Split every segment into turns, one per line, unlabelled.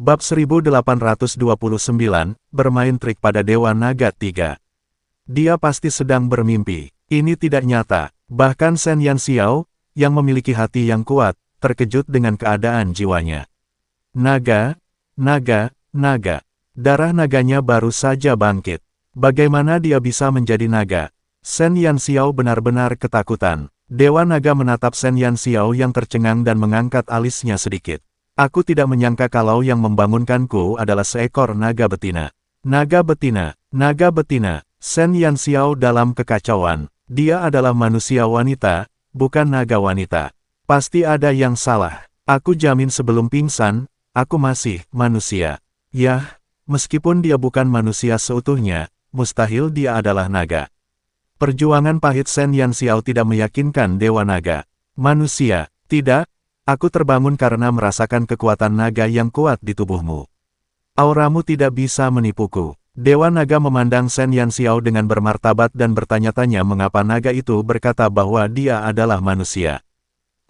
Bab 1829, bermain trik pada Dewa Naga 3. Dia pasti sedang bermimpi. Ini tidak nyata. Bahkan Shen Yanxiao, yang memiliki hati yang kuat, terkejut dengan keadaan jiwanya. Naga, naga, naga. Darah naganya baru saja bangkit. Bagaimana dia bisa menjadi naga? Shen Yanxiao benar-benar ketakutan. Dewa Naga menatap Shen Yanxiao yang tercengang dan mengangkat alisnya sedikit. Aku tidak menyangka kalau yang membangunkanku adalah seekor naga betina. Naga betina, naga betina. Shen Yanxiao dalam kekacauan. Dia adalah manusia wanita, bukan naga wanita. Pasti ada yang salah. Aku jamin sebelum pingsan, aku masih manusia. Yah, meskipun dia bukan manusia seutuhnya, mustahil dia adalah naga. Perjuangan pahit Shen Yanxiao tidak meyakinkan Dewa Naga. Manusia, tidak. Aku terbangun karena merasakan kekuatan naga yang kuat di tubuhmu. Auramu tidak bisa menipuku. Dewa Naga memandang Shen Yanxiao dengan bermartabat dan bertanya-tanya mengapa naga itu berkata bahwa dia adalah manusia.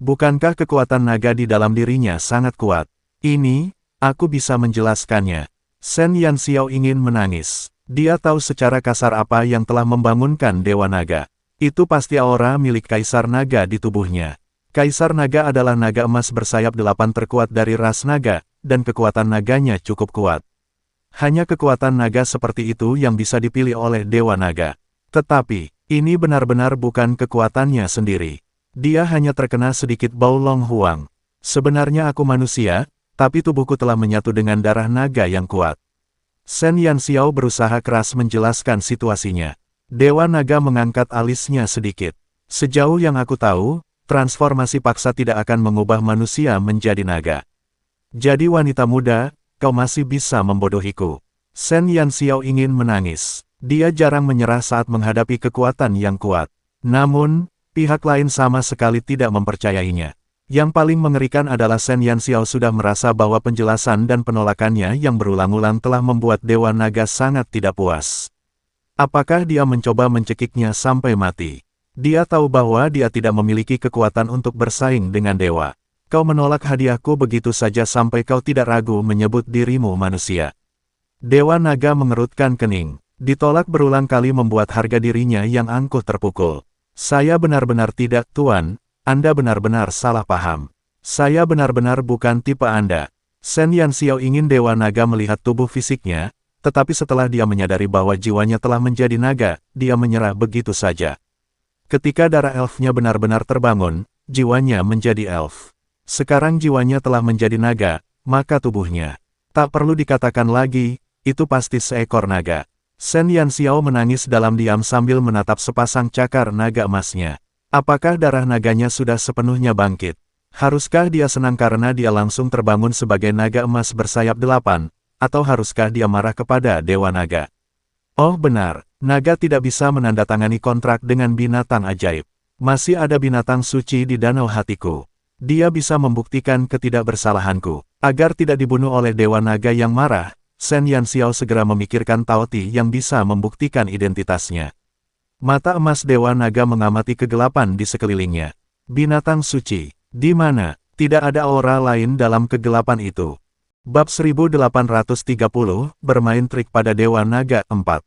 Bukankah kekuatan naga di dalam dirinya sangat kuat? Ini, aku bisa menjelaskannya. Shen Yanxiao ingin menangis. Dia tahu secara kasar apa yang telah membangunkan Dewa Naga. Itu pasti aura milik Kaisar Naga di tubuhnya. Kaisar Naga adalah naga emas bersayap 8 terkuat dari ras naga, dan kekuatan naganya cukup kuat. Hanya kekuatan naga seperti itu yang bisa dipilih oleh Dewa Naga. Tetapi, ini benar-benar bukan kekuatannya sendiri. Dia hanya terkena sedikit bau Long Huang. Sebenarnya aku manusia, tapi tubuhku telah menyatu dengan darah naga yang kuat. Shen Yanxiao berusaha keras menjelaskan situasinya. Dewa Naga mengangkat alisnya sedikit. Sejauh yang aku tahu, transformasi paksa tidak akan mengubah manusia menjadi naga. Jadi wanita muda, kau masih bisa membodohiku. Shen Yanxiao ingin menangis. Dia jarang menyerah saat menghadapi kekuatan yang kuat. Namun, pihak lain sama sekali tidak mempercayainya. Yang paling mengerikan adalah Shen Yanxiao sudah merasa bahwa penjelasan dan penolakannya yang berulang-ulang telah membuat Dewa Naga sangat tidak puas. Apakah dia mencoba mencekiknya sampai mati? Dia tahu bahwa dia tidak memiliki kekuatan untuk bersaing dengan dewa. Kau menolak hadiahku begitu saja sampai kau tidak ragu menyebut dirimu manusia. Dewa Naga mengerutkan kening. Ditolak berulang kali membuat harga dirinya yang angkuh terpukul. Saya benar-benar tidak, Tuan. Anda benar-benar salah paham. Saya benar-benar bukan tipe Anda. Shen Yanxiao ingin Dewa Naga melihat tubuh fisiknya, tetapi setelah dia menyadari bahwa jiwanya telah menjadi naga, dia menyerah begitu saja. Ketika darah elfnya benar-benar terbangun, jiwanya menjadi elf. Sekarang jiwanya telah menjadi naga, maka tubuhnya. Tak perlu dikatakan lagi, itu pasti seekor naga. Shen Yanxiao menangis dalam diam sambil menatap sepasang cakar naga emasnya. Apakah darah naganya sudah sepenuhnya bangkit? Haruskah dia senang karena dia langsung terbangun sebagai naga emas bersayap 8, atau haruskah dia marah kepada Dewa Naga? Oh benar. Naga tidak bisa menandatangani kontrak dengan binatang ajaib. Masih ada binatang suci di danau hatiku. Dia bisa membuktikan ketidakbersalahanku. Agar tidak dibunuh oleh Dewa Naga yang marah, Shen Yanxiao segera memikirkan Tao Ti yang bisa membuktikan identitasnya. Mata emas Dewa Naga mengamati kegelapan di sekelilingnya. Binatang suci. Di mana? Tidak ada aura lain dalam kegelapan itu. Bab 1830, bermain trik pada Dewa Naga 4.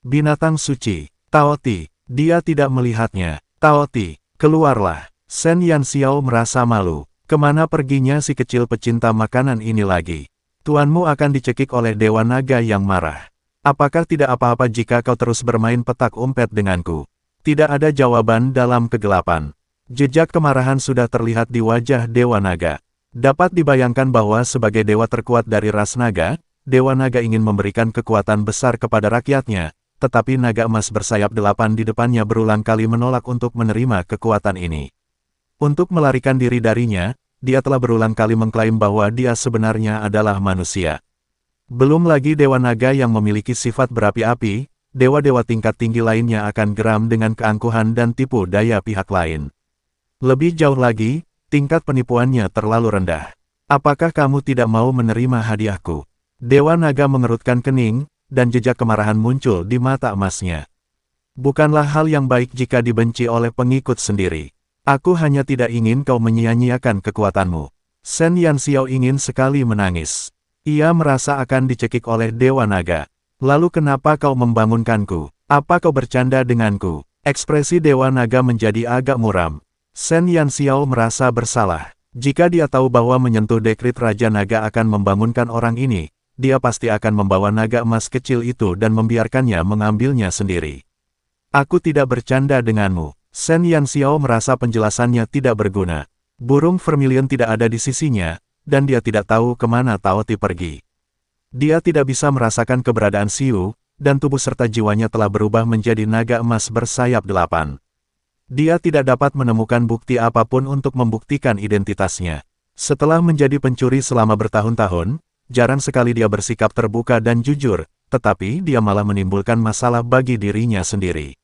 Binatang suci, Tao Ti, dia tidak melihatnya. Tao Ti, keluarlah. Shen Yanxiao merasa malu. Kemana perginya si kecil pecinta makanan ini lagi? Tuanmu akan dicekik oleh Dewa Naga yang marah. Apakah tidak apa-apa jika kau terus bermain petak umpet denganku? Tidak ada jawaban dalam kegelapan. Jejak kemarahan sudah terlihat di wajah Dewa Naga. Dapat dibayangkan bahwa sebagai dewa terkuat dari ras naga, Dewa Naga ingin memberikan kekuatan besar kepada rakyatnya. Tetapi naga emas bersayap 8 di depannya berulang kali menolak untuk menerima kekuatan ini. Untuk melarikan diri darinya, dia telah berulang kali mengklaim bahwa dia sebenarnya adalah manusia. Belum lagi Dewa Naga yang memiliki sifat berapi-api, dewa-dewa tingkat tinggi lainnya akan geram dengan keangkuhan dan tipu daya pihak lain. Lebih jauh lagi, tingkat penipuannya terlalu rendah. Apakah kamu tidak mau menerima hadiahku? Dewa Naga mengerutkan kening, dan jejak kemarahan muncul di mata emasnya. Bukanlah hal yang baik jika dibenci oleh pengikut sendiri. Aku hanya tidak ingin kau menyia-nyiakan kekuatanmu. Shen Yanxiao ingin sekali menangis. Ia merasa akan dicekik oleh Dewa Naga. Lalu kenapa kau membangunkanku? Apa kau bercanda denganku? Ekspresi Dewa Naga menjadi agak muram. Shen Yanxiao merasa bersalah. Jika dia tahu bahwa menyentuh dekrit Raja Naga akan membangunkan orang ini, dia pasti akan membawa naga emas kecil itu dan membiarkannya mengambilnya sendiri. Aku tidak bercanda denganmu. Shen Yanxiao merasa penjelasannya tidak berguna. Burung vermilion tidak ada di sisinya, dan dia tidak tahu kemana Tao Ti pergi. Dia tidak bisa merasakan keberadaan Xiu, dan tubuh serta jiwanya telah berubah menjadi naga emas bersayap 8. Dia tidak dapat menemukan bukti apapun untuk membuktikan identitasnya. Setelah menjadi pencuri selama bertahun-tahun, jarang sekali dia bersikap terbuka dan jujur, tetapi dia malah menimbulkan masalah bagi dirinya sendiri.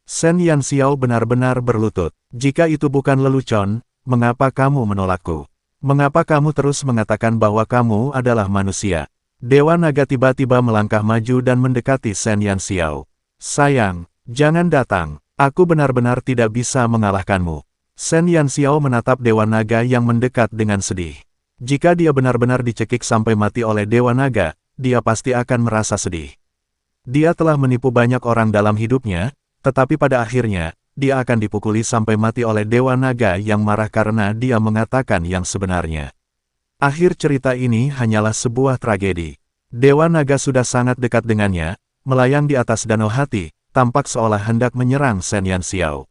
Shen Yanxiao benar-benar berlutut. Jika itu bukan lelucon, mengapa kamu menolakku? Mengapa kamu terus mengatakan bahwa kamu adalah manusia? Dewa Naga tiba-tiba melangkah maju dan mendekati Shen Yanxiao. Sayang, jangan datang. Aku benar-benar tidak bisa mengalahkanmu. Shen Yanxiao menatap Dewa Naga yang mendekat dengan sedih. Jika dia benar-benar dicekik sampai mati oleh Dewa Naga, dia pasti akan merasa sedih. Dia telah menipu banyak orang dalam hidupnya, tetapi pada akhirnya, dia akan dipukuli sampai mati oleh Dewa Naga yang marah karena dia mengatakan yang sebenarnya. Akhir cerita ini hanyalah sebuah tragedi. Dewa Naga sudah sangat dekat dengannya, melayang di atas danau hati, tampak seolah hendak menyerang Shen Yanxiao.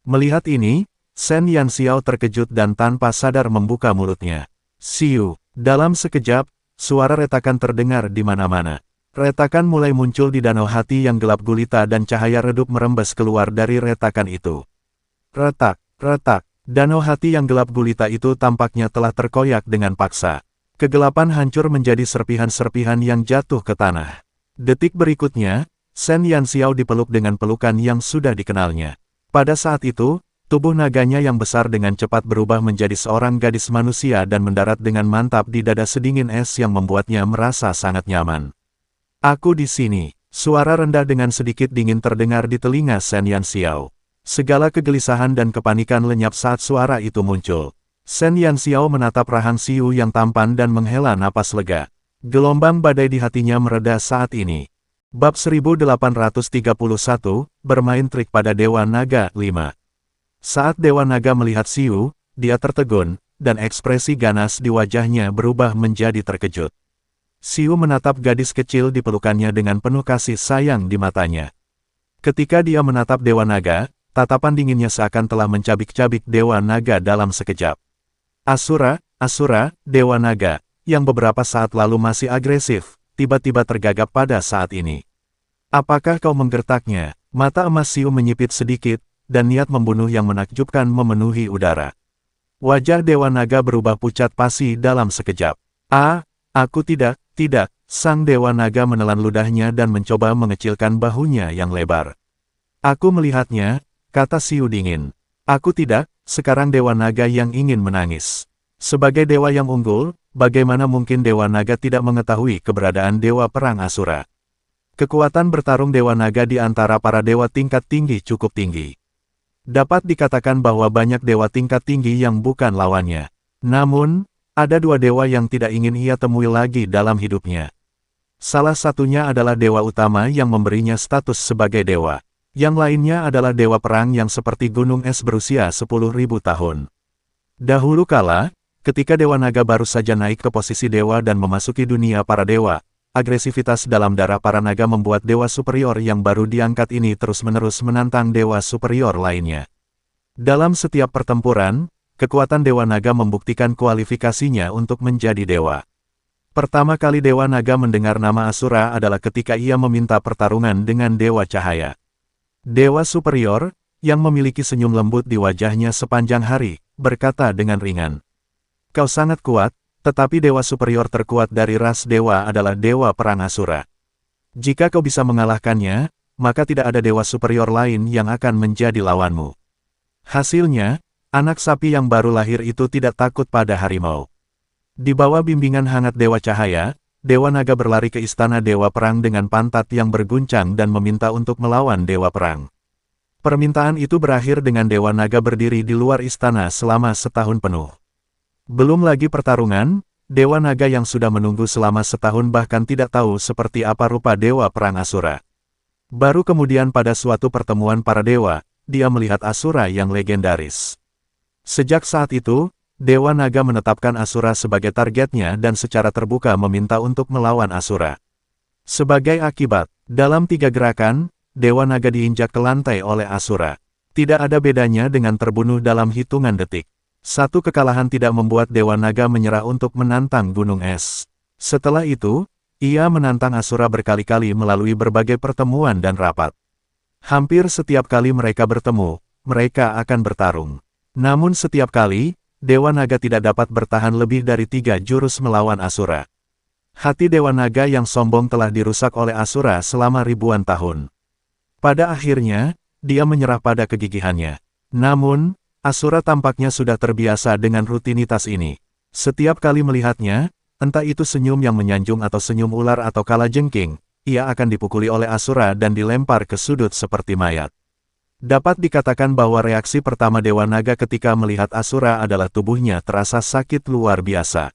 Melihat ini, Shen Yanxiao terkejut dan tanpa sadar membuka mulutnya. Siu, dalam sekejap, suara retakan terdengar di mana-mana. Retakan mulai muncul di danau hati yang gelap gulita dan cahaya redup merembes keluar dari retakan itu. Retak, retak, danau hati yang gelap gulita itu tampaknya telah terkoyak dengan paksa. Kegelapan hancur menjadi serpihan-serpihan yang jatuh ke tanah. Detik berikutnya, Shen Yanxiao dipeluk dengan pelukan yang sudah dikenalnya. Pada saat itu, tubuh naganya yang besar dengan cepat berubah menjadi seorang gadis manusia dan mendarat dengan mantap di dada sedingin es yang membuatnya merasa sangat nyaman. Aku di sini. Suara rendah dengan sedikit dingin terdengar di telinga Shen Yanxiao. Segala kegelisahan dan kepanikan lenyap saat suara itu muncul. Shen Yanxiao menatap rahang Xiu yang tampan dan menghela napas lega. Gelombang badai di hatinya mereda saat ini. Bab 1831, Bermain Trik pada Dewa Naga 5. Saat Dewa Naga melihat Xiu, dia tertegun, dan ekspresi ganas di wajahnya berubah menjadi terkejut. Xiu menatap gadis kecil di pelukannya dengan penuh kasih sayang di matanya. Ketika dia menatap Dewa Naga, tatapan dinginnya seakan telah mencabik-cabik Dewa Naga dalam sekejap. Asura, Dewa Naga, yang beberapa saat lalu masih agresif, tiba-tiba tergagap pada saat ini. Apakah kau menggertaknya? Mata emas Xiu menyipit sedikit, dan niat membunuh yang menakjubkan memenuhi udara. Wajah Dewa Naga berubah pucat pasi dalam sekejap. Aku tidak, Sang Dewa Naga menelan ludahnya dan mencoba mengecilkan bahunya yang lebar. Aku melihatnya, kata Xiu dingin. Aku tidak, sekarang Dewa Naga yang ingin menangis. Sebagai dewa yang unggul, bagaimana mungkin Dewa Naga tidak mengetahui keberadaan Dewa Perang Asura? Kekuatan bertarung Dewa Naga di antara para dewa tingkat tinggi cukup tinggi. Dapat dikatakan bahwa banyak dewa tingkat tinggi yang bukan lawannya. Namun, ada dua dewa yang tidak ingin ia temui lagi dalam hidupnya. Salah satunya adalah dewa utama yang memberinya status sebagai dewa. Yang lainnya adalah dewa perang yang seperti gunung es berusia 10.000 tahun. Dahulu kala, ketika Dewa Naga baru saja naik ke posisi dewa dan memasuki dunia para dewa, agresivitas dalam darah para naga membuat dewa superior yang baru diangkat ini terus-menerus menantang dewa superior lainnya. Dalam setiap pertempuran, kekuatan Dewa Naga membuktikan kualifikasinya untuk menjadi dewa. Pertama kali Dewa Naga mendengar nama Asura adalah ketika ia meminta pertarungan dengan Dewa Cahaya. Dewa superior, yang memiliki senyum lembut di wajahnya sepanjang hari, berkata dengan ringan. Kau sangat kuat, tetapi dewa superior terkuat dari ras dewa adalah Dewa Perang Asura. Jika kau bisa mengalahkannya, maka tidak ada dewa superior lain yang akan menjadi lawanmu. Hasilnya, anak sapi yang baru lahir itu tidak takut pada harimau. Di bawah bimbingan hangat Dewa Cahaya, Dewa Naga berlari ke istana Dewa Perang dengan pantat yang berguncang dan meminta untuk melawan Dewa Perang. Permintaan itu berakhir dengan Dewa Naga berdiri di luar istana selama setahun penuh. Belum lagi pertarungan, Dewa Naga yang sudah menunggu selama setahun bahkan tidak tahu seperti apa rupa Dewa Perang Asura. Baru kemudian pada suatu pertemuan para dewa, dia melihat Asura yang legendaris. Sejak saat itu, Dewa Naga menetapkan Asura sebagai targetnya dan secara terbuka meminta untuk melawan Asura. Sebagai akibat, dalam 3 gerakan, Dewa Naga diinjak ke lantai oleh Asura. Tidak ada bedanya dengan terbunuh dalam hitungan detik. Satu kekalahan tidak membuat Dewa Naga menyerah untuk menantang Gunung Es. Setelah itu, ia menantang Asura berkali-kali melalui berbagai pertemuan dan rapat. Hampir setiap kali mereka bertemu, mereka akan bertarung. Namun setiap kali, Dewa Naga tidak dapat bertahan lebih dari 3 jurus melawan Asura. Hati Dewa Naga yang sombong telah dirusak oleh Asura selama ribuan tahun. Pada akhirnya, dia menyerah pada kegigihannya. Namun, Asura tampaknya sudah terbiasa dengan rutinitas ini. Setiap kali melihatnya, entah itu senyum yang menyanjung atau senyum ular atau kalajengking, ia akan dipukuli oleh Asura dan dilempar ke sudut seperti mayat. Dapat dikatakan bahwa reaksi pertama Dewa Naga ketika melihat Asura adalah tubuhnya terasa sakit luar biasa.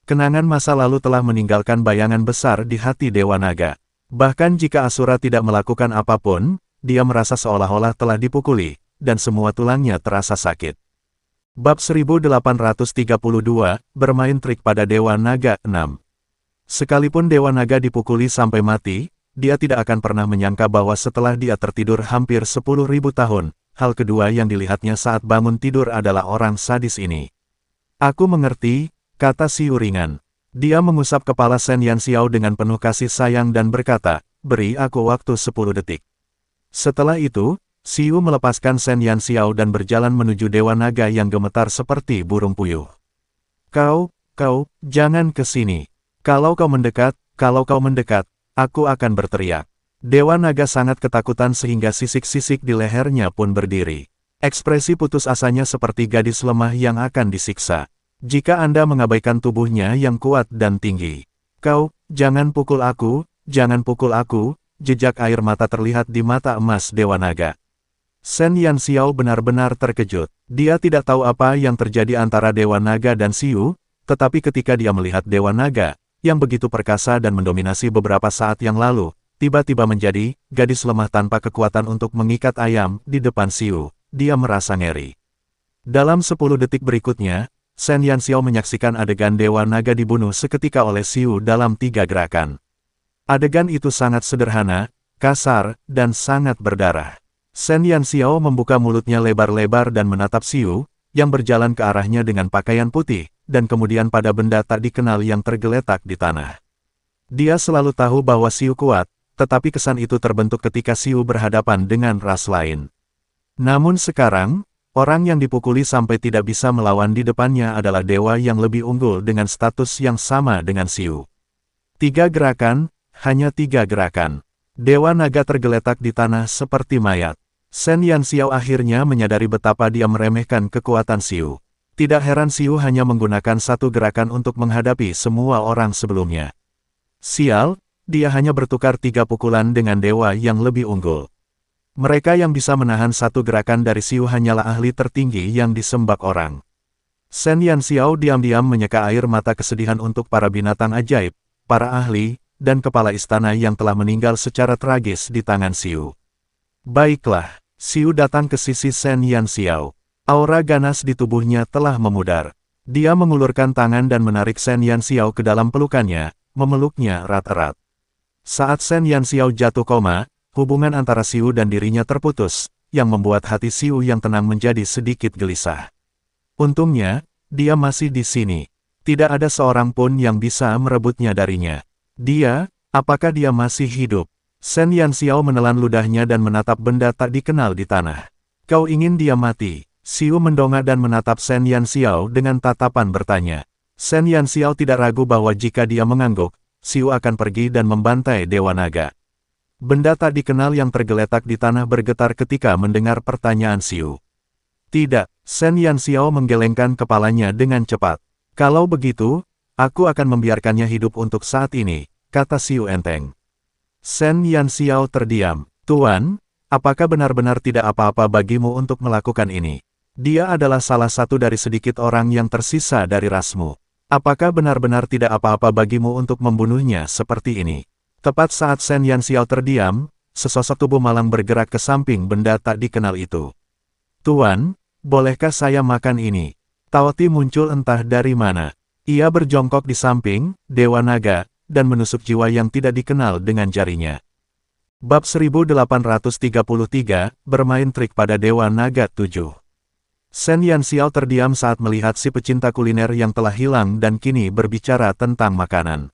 Kenangan masa lalu telah meninggalkan bayangan besar di hati Dewa Naga. Bahkan jika Asura tidak melakukan apapun, dia merasa seolah-olah telah dipukuli, dan semua tulangnya terasa sakit. Bab 1832, Bermain Trik pada Dewa Naga 6. Sekalipun Dewa Naga dipukuli sampai mati, dia tidak akan pernah menyangka bahwa setelah dia tertidur hampir 10.000 tahun, hal kedua yang dilihatnya saat bangun tidur adalah orang sadis ini. Aku mengerti, kata Xiu ringan. Dia mengusap kepala Shen Yanxiao dengan penuh kasih sayang dan berkata, beri aku waktu 10 detik. Setelah itu, Xiu melepaskan Shen Yanxiao dan berjalan menuju Dewa Naga yang gemetar seperti burung puyuh. Kau, jangan ke sini. Kalau kau mendekat, aku akan berteriak. Dewa Naga sangat ketakutan sehingga sisik-sisik di lehernya pun berdiri. Ekspresi putus asanya seperti gadis lemah yang akan disiksa. Jika Anda mengabaikan tubuhnya yang kuat dan tinggi. Kau, jangan pukul aku, jejak air mata terlihat di mata emas Dewa Naga. Shen Yanxiao benar-benar terkejut. Dia tidak tahu apa yang terjadi antara Dewa Naga dan Xiu, tetapi ketika dia melihat Dewa Naga, yang begitu perkasa dan mendominasi beberapa saat yang lalu, tiba-tiba menjadi gadis lemah tanpa kekuatan untuk mengikat ayam di depan Xiu, dia merasa ngeri. Dalam 10 detik berikutnya, Shen Yanxiao menyaksikan adegan Dewa Naga dibunuh seketika oleh Xiu dalam 3 gerakan. Adegan itu sangat sederhana, kasar, dan sangat berdarah. Shen Yanxiao membuka mulutnya lebar-lebar dan menatap Xiu, yang berjalan ke arahnya dengan pakaian putih, dan kemudian pada benda tak dikenal yang tergeletak di tanah. Dia selalu tahu bahwa Xiu kuat, tetapi kesan itu terbentuk ketika Xiu berhadapan dengan ras lain. Namun sekarang, orang yang dipukuli sampai tidak bisa melawan di depannya adalah dewa yang lebih unggul dengan status yang sama dengan Xiu. 3 gerakan, hanya 3 gerakan. Dewa Naga tergeletak di tanah seperti mayat. Shen Yanxiao akhirnya menyadari betapa dia meremehkan kekuatan Xiu. Tidak heran Xiu hanya menggunakan 1 gerakan untuk menghadapi semua orang sebelumnya. Sial, dia hanya bertukar 3 pukulan dengan dewa yang lebih unggul. Mereka yang bisa menahan 1 gerakan dari Xiu hanyalah ahli tertinggi yang disembah orang. Shen Yanxiao diam-diam menyeka air mata kesedihan untuk para binatang ajaib, para ahli, dan kepala istana yang telah meninggal secara tragis di tangan Xiu. Baiklah, Xiu datang ke sisi Shen Yanxiao. Aura ganas di tubuhnya telah memudar. Dia mengulurkan tangan dan menarik Shen Yanxiao ke dalam pelukannya, memeluknya erat-erat. Saat Shen Yanxiao jatuh koma, hubungan antara Xiu dan dirinya terputus, yang membuat hati Xiu yang tenang menjadi sedikit gelisah. Untungnya, dia masih di sini. Tidak ada seorang pun yang bisa merebutnya darinya. Apakah dia masih hidup? Shen Yanxiao menelan ludahnya dan menatap benda tak dikenal di tanah. Kau ingin dia mati? Xiu mendongak dan menatap Shen Yanxiao dengan tatapan bertanya. Shen Yanxiao tidak ragu bahwa jika dia mengangguk, Xiu akan pergi dan membantai Dewa Naga. Benda tak dikenal yang tergeletak di tanah bergetar ketika mendengar pertanyaan Xiu. Tidak, Shen Yanxiao menggelengkan kepalanya dengan cepat. Kalau begitu, aku akan membiarkannya hidup untuk saat ini, kata Xiu enteng. Shen Yanxiao terdiam. Tuan, apakah benar-benar tidak apa-apa bagimu untuk melakukan ini? Dia adalah salah satu dari sedikit orang yang tersisa dari rasmu. Apakah benar-benar tidak apa-apa bagimu untuk membunuhnya seperti ini? Tepat saat Shen Yanxiao terdiam, sesosok tubuh malang bergerak ke samping benda tak dikenal itu. Tuan, bolehkah saya makan ini? Tao Ti muncul entah dari mana. Ia berjongkok di samping Dewa Naga, dan menusuk jiwa yang tidak dikenal dengan jarinya. Bab 1833, bermain trik pada Dewa Naga 7. Shen Yanxiao terdiam saat melihat si pecinta kuliner yang telah hilang dan kini berbicara tentang makanan.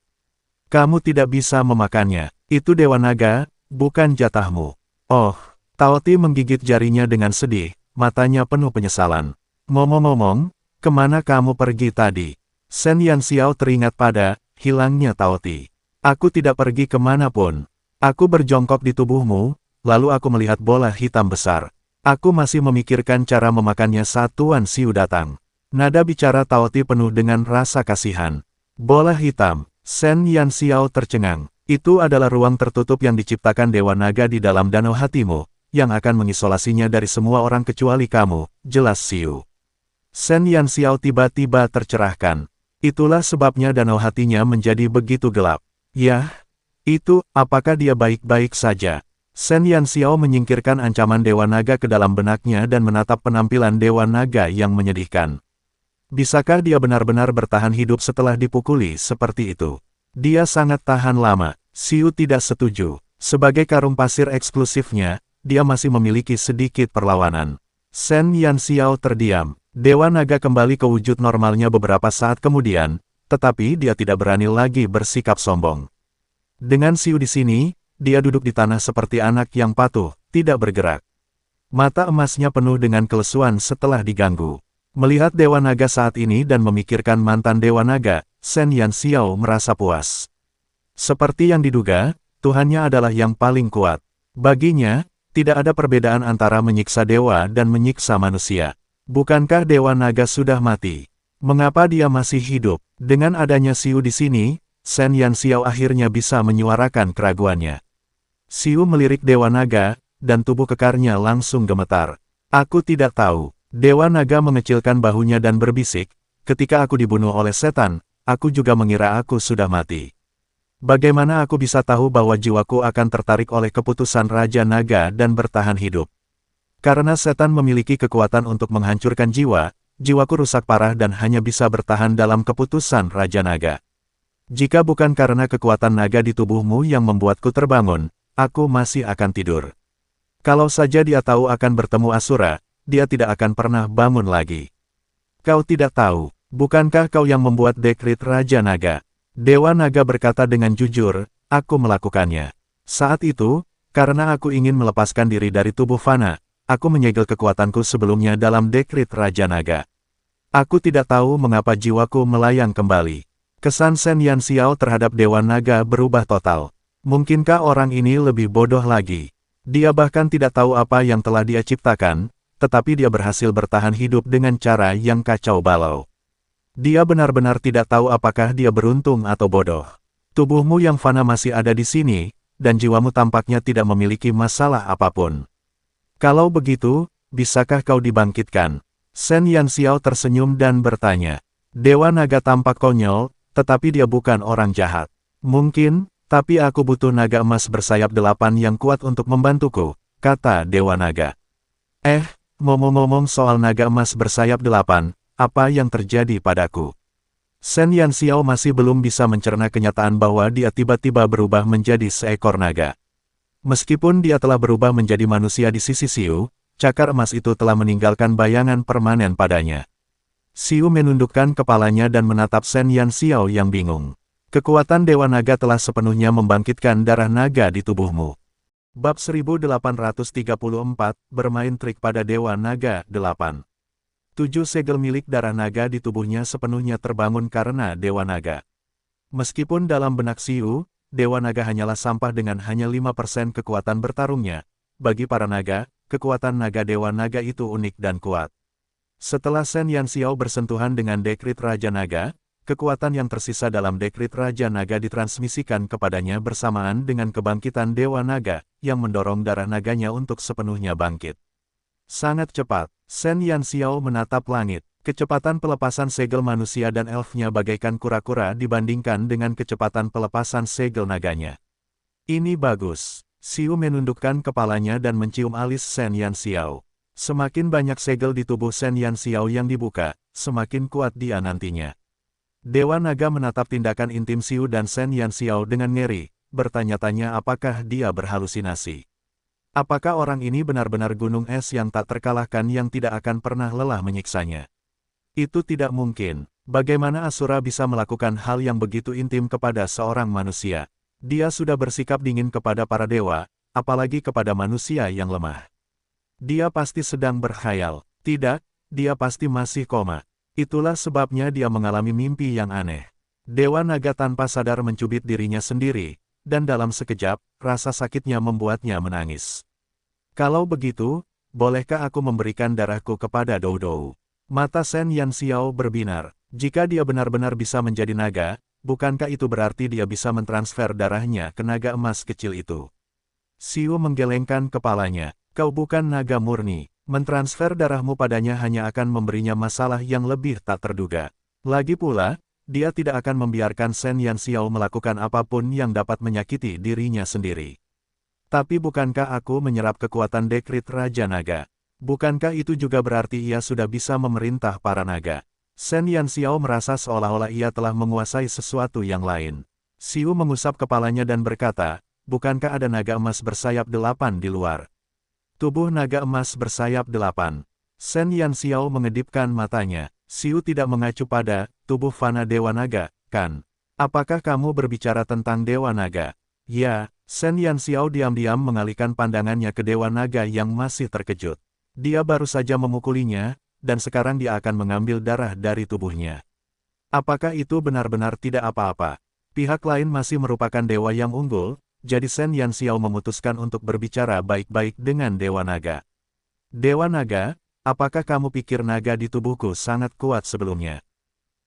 Kamu tidak bisa memakannya, itu Dewa Naga, bukan jatahmu. Oh, Tao Ti menggigit jarinya dengan sedih, matanya penuh penyesalan. Ngomong-ngomong, kemana kamu pergi tadi? Shen Yanxiao teringat pada hilangnya Tao Ti. Aku tidak pergi kemanapun. Aku berjongkok di tubuhmu, lalu aku melihat bola hitam besar. Aku masih memikirkan cara memakannya saat Tuan Xiu datang. Nada bicara Tao Ti penuh dengan rasa kasihan. Bola hitam, Shen Yanxiao tercengang. Itu adalah ruang tertutup yang diciptakan Dewa Naga di dalam danau hatimu, yang akan mengisolasinya dari semua orang kecuali kamu, jelas Xiu. Shen Yanxiao tiba-tiba tercerahkan. Itulah sebabnya danau hatinya menjadi begitu gelap. Yah, itu, apakah dia baik-baik saja? Shen Yanxiao menyingkirkan ancaman Dewa Naga ke dalam benaknya dan menatap penampilan Dewa Naga yang menyedihkan. Bisakah dia benar-benar bertahan hidup setelah dipukuli seperti itu? Dia sangat tahan lama. Xiu tidak setuju. Sebagai karung pasir eksklusifnya, dia masih memiliki sedikit perlawanan. Shen Yanxiao terdiam. Dewa Naga kembali ke wujud normalnya beberapa saat kemudian, tetapi dia tidak berani lagi bersikap sombong. Dengan Xiu di sini, dia duduk di tanah seperti anak yang patuh, tidak bergerak. Mata emasnya penuh dengan kelesuan setelah diganggu. Melihat Dewa Naga saat ini dan memikirkan mantan Dewa Naga, Shen Yanxiao merasa puas. Seperti yang diduga, Tuhannya adalah yang paling kuat. Baginya, tidak ada perbedaan antara menyiksa dewa dan menyiksa manusia. Bukankah Dewa Naga sudah mati? Mengapa dia masih hidup? Dengan adanya Xiu di sini, Shen Yanxiao akhirnya bisa menyuarakan keraguannya. Xiu melirik Dewa Naga, dan tubuh kekarnya langsung gemetar. Aku tidak tahu. Dewa Naga mengecilkan bahunya dan berbisik, ketika aku dibunuh oleh setan, aku juga mengira aku sudah mati. Bagaimana aku bisa tahu bahwa jiwaku akan tertarik oleh keputusan Raja Naga dan bertahan hidup? Karena setan memiliki kekuatan untuk menghancurkan jiwa, jiwaku rusak parah dan hanya bisa bertahan dalam keputusan Raja Naga. Jika bukan karena kekuatan naga di tubuhmu yang membuatku terbangun, aku masih akan tidur. Kalau saja dia tahu akan bertemu Asura, dia tidak akan pernah bangun lagi. Kau tidak tahu, bukankah kau yang membuat dekrit Raja Naga? Dewa Naga berkata dengan jujur, aku melakukannya. Saat itu, karena aku ingin melepaskan diri dari tubuh fana, aku menyegel kekuatanku sebelumnya dalam dekrit Raja Naga. Aku tidak tahu mengapa jiwaku melayang kembali. Kesan Shen Yanxiao terhadap Dewa Naga berubah total. Mungkinkah orang ini lebih bodoh lagi? Dia bahkan tidak tahu apa yang telah dia ciptakan, tetapi dia berhasil bertahan hidup dengan cara yang kacau balau. Dia benar-benar tidak tahu apakah dia beruntung atau bodoh. Tubuhmu yang fana masih ada di sini, dan jiwamu tampaknya tidak memiliki masalah apapun. Kalau begitu, bisakah kau dibangkitkan? Shen Yanxiao tersenyum dan bertanya. Dewa Naga tampak konyol, tetapi dia bukan orang jahat. Mungkin, tapi aku butuh naga emas bersayap 8 yang kuat untuk membantuku, kata Dewa Naga. Ngomong-ngomong soal naga emas bersayap 8, apa yang terjadi padaku? Shen Yanxiao masih belum bisa mencerna kenyataan bahwa dia tiba-tiba berubah menjadi seekor naga. Meskipun dia telah berubah menjadi manusia di sisi Xiu, cakar emas itu telah meninggalkan bayangan permanen padanya. Xiu menundukkan kepalanya dan menatap Shen Yanxiao yang bingung. Kekuatan Dewa Naga telah sepenuhnya membangkitkan darah naga di tubuhmu. Bab 1834, bermain trik pada Dewa Naga 8. 7 segel milik darah naga di tubuhnya sepenuhnya terbangun karena Dewa Naga. Meskipun dalam benak Xiu, Dewa Naga hanyalah sampah dengan hanya 5% kekuatan bertarungnya, bagi para naga, kekuatan naga Dewa Naga itu unik dan kuat. Setelah Shen Yanxiao bersentuhan dengan dekrit Raja Naga, kekuatan yang tersisa dalam dekrit Raja Naga ditransmisikan kepadanya bersamaan dengan kebangkitan Dewa Naga, yang mendorong darah naganya untuk sepenuhnya bangkit. Sangat cepat, Shen Yanxiao menatap langit. Kecepatan pelepasan segel manusia dan elfnya bagaikan kura-kura dibandingkan dengan kecepatan pelepasan segel naganya. Ini bagus. Xiu menundukkan kepalanya dan mencium alis Shen Yanxiao. Semakin banyak segel di tubuh Shen Yanxiao yang dibuka, semakin kuat dia nantinya. Dewa Naga menatap tindakan intim Xiu dan Shen Yanxiao dengan ngeri, bertanya-tanya apakah dia berhalusinasi. Apakah orang ini benar-benar gunung es yang tak terkalahkan yang tidak akan pernah lelah menyiksanya? Itu tidak mungkin. Bagaimana Asura bisa melakukan hal yang begitu intim kepada seorang manusia? Dia sudah bersikap dingin kepada para dewa, apalagi kepada manusia yang lemah. Dia pasti sedang berkhayal. Tidak, dia pasti masih koma. Itulah sebabnya dia mengalami mimpi yang aneh. Dewa Naga tanpa sadar mencubit dirinya sendiri, dan dalam sekejap, rasa sakitnya membuatnya menangis. Kalau begitu, bolehkah aku memberikan darahku kepada Doudou? Mata Shen Yanxiao berbinar. Jika dia benar-benar bisa menjadi naga, bukankah itu berarti dia bisa mentransfer darahnya ke naga emas kecil itu? Xiu menggelengkan kepalanya. Kau bukan naga murni. Mentransfer darahmu padanya hanya akan memberinya masalah yang lebih tak terduga. Lagi pula, dia tidak akan membiarkan Shen Yanxiao melakukan apapun yang dapat menyakiti dirinya sendiri. Tapi bukankah aku menyerap kekuatan dekrit Raja Naga? Bukankah itu juga berarti ia sudah bisa memerintah para naga? Shen Yanxiao merasa seolah-olah ia telah menguasai sesuatu yang lain. Xiu mengusap kepalanya dan berkata, bukankah ada naga emas bersayap 8 di luar? Tubuh naga emas bersayap 8. Shen Yanxiao mengedipkan matanya. Xiu tidak mengacu pada tubuh fana Dewa Naga, kan? Apakah kamu berbicara tentang Dewa Naga? Ya, Shen Yanxiao diam-diam mengalihkan pandangannya ke Dewa Naga yang masih terkejut. Dia baru saja memukulinya, dan sekarang dia akan mengambil darah dari tubuhnya. Apakah itu benar-benar tidak apa-apa? Pihak lain masih merupakan dewa yang unggul, jadi Shen Yanxiao memutuskan untuk berbicara baik-baik dengan Dewa Naga. Dewa Naga, apakah kamu pikir naga di tubuhku sangat kuat sebelumnya?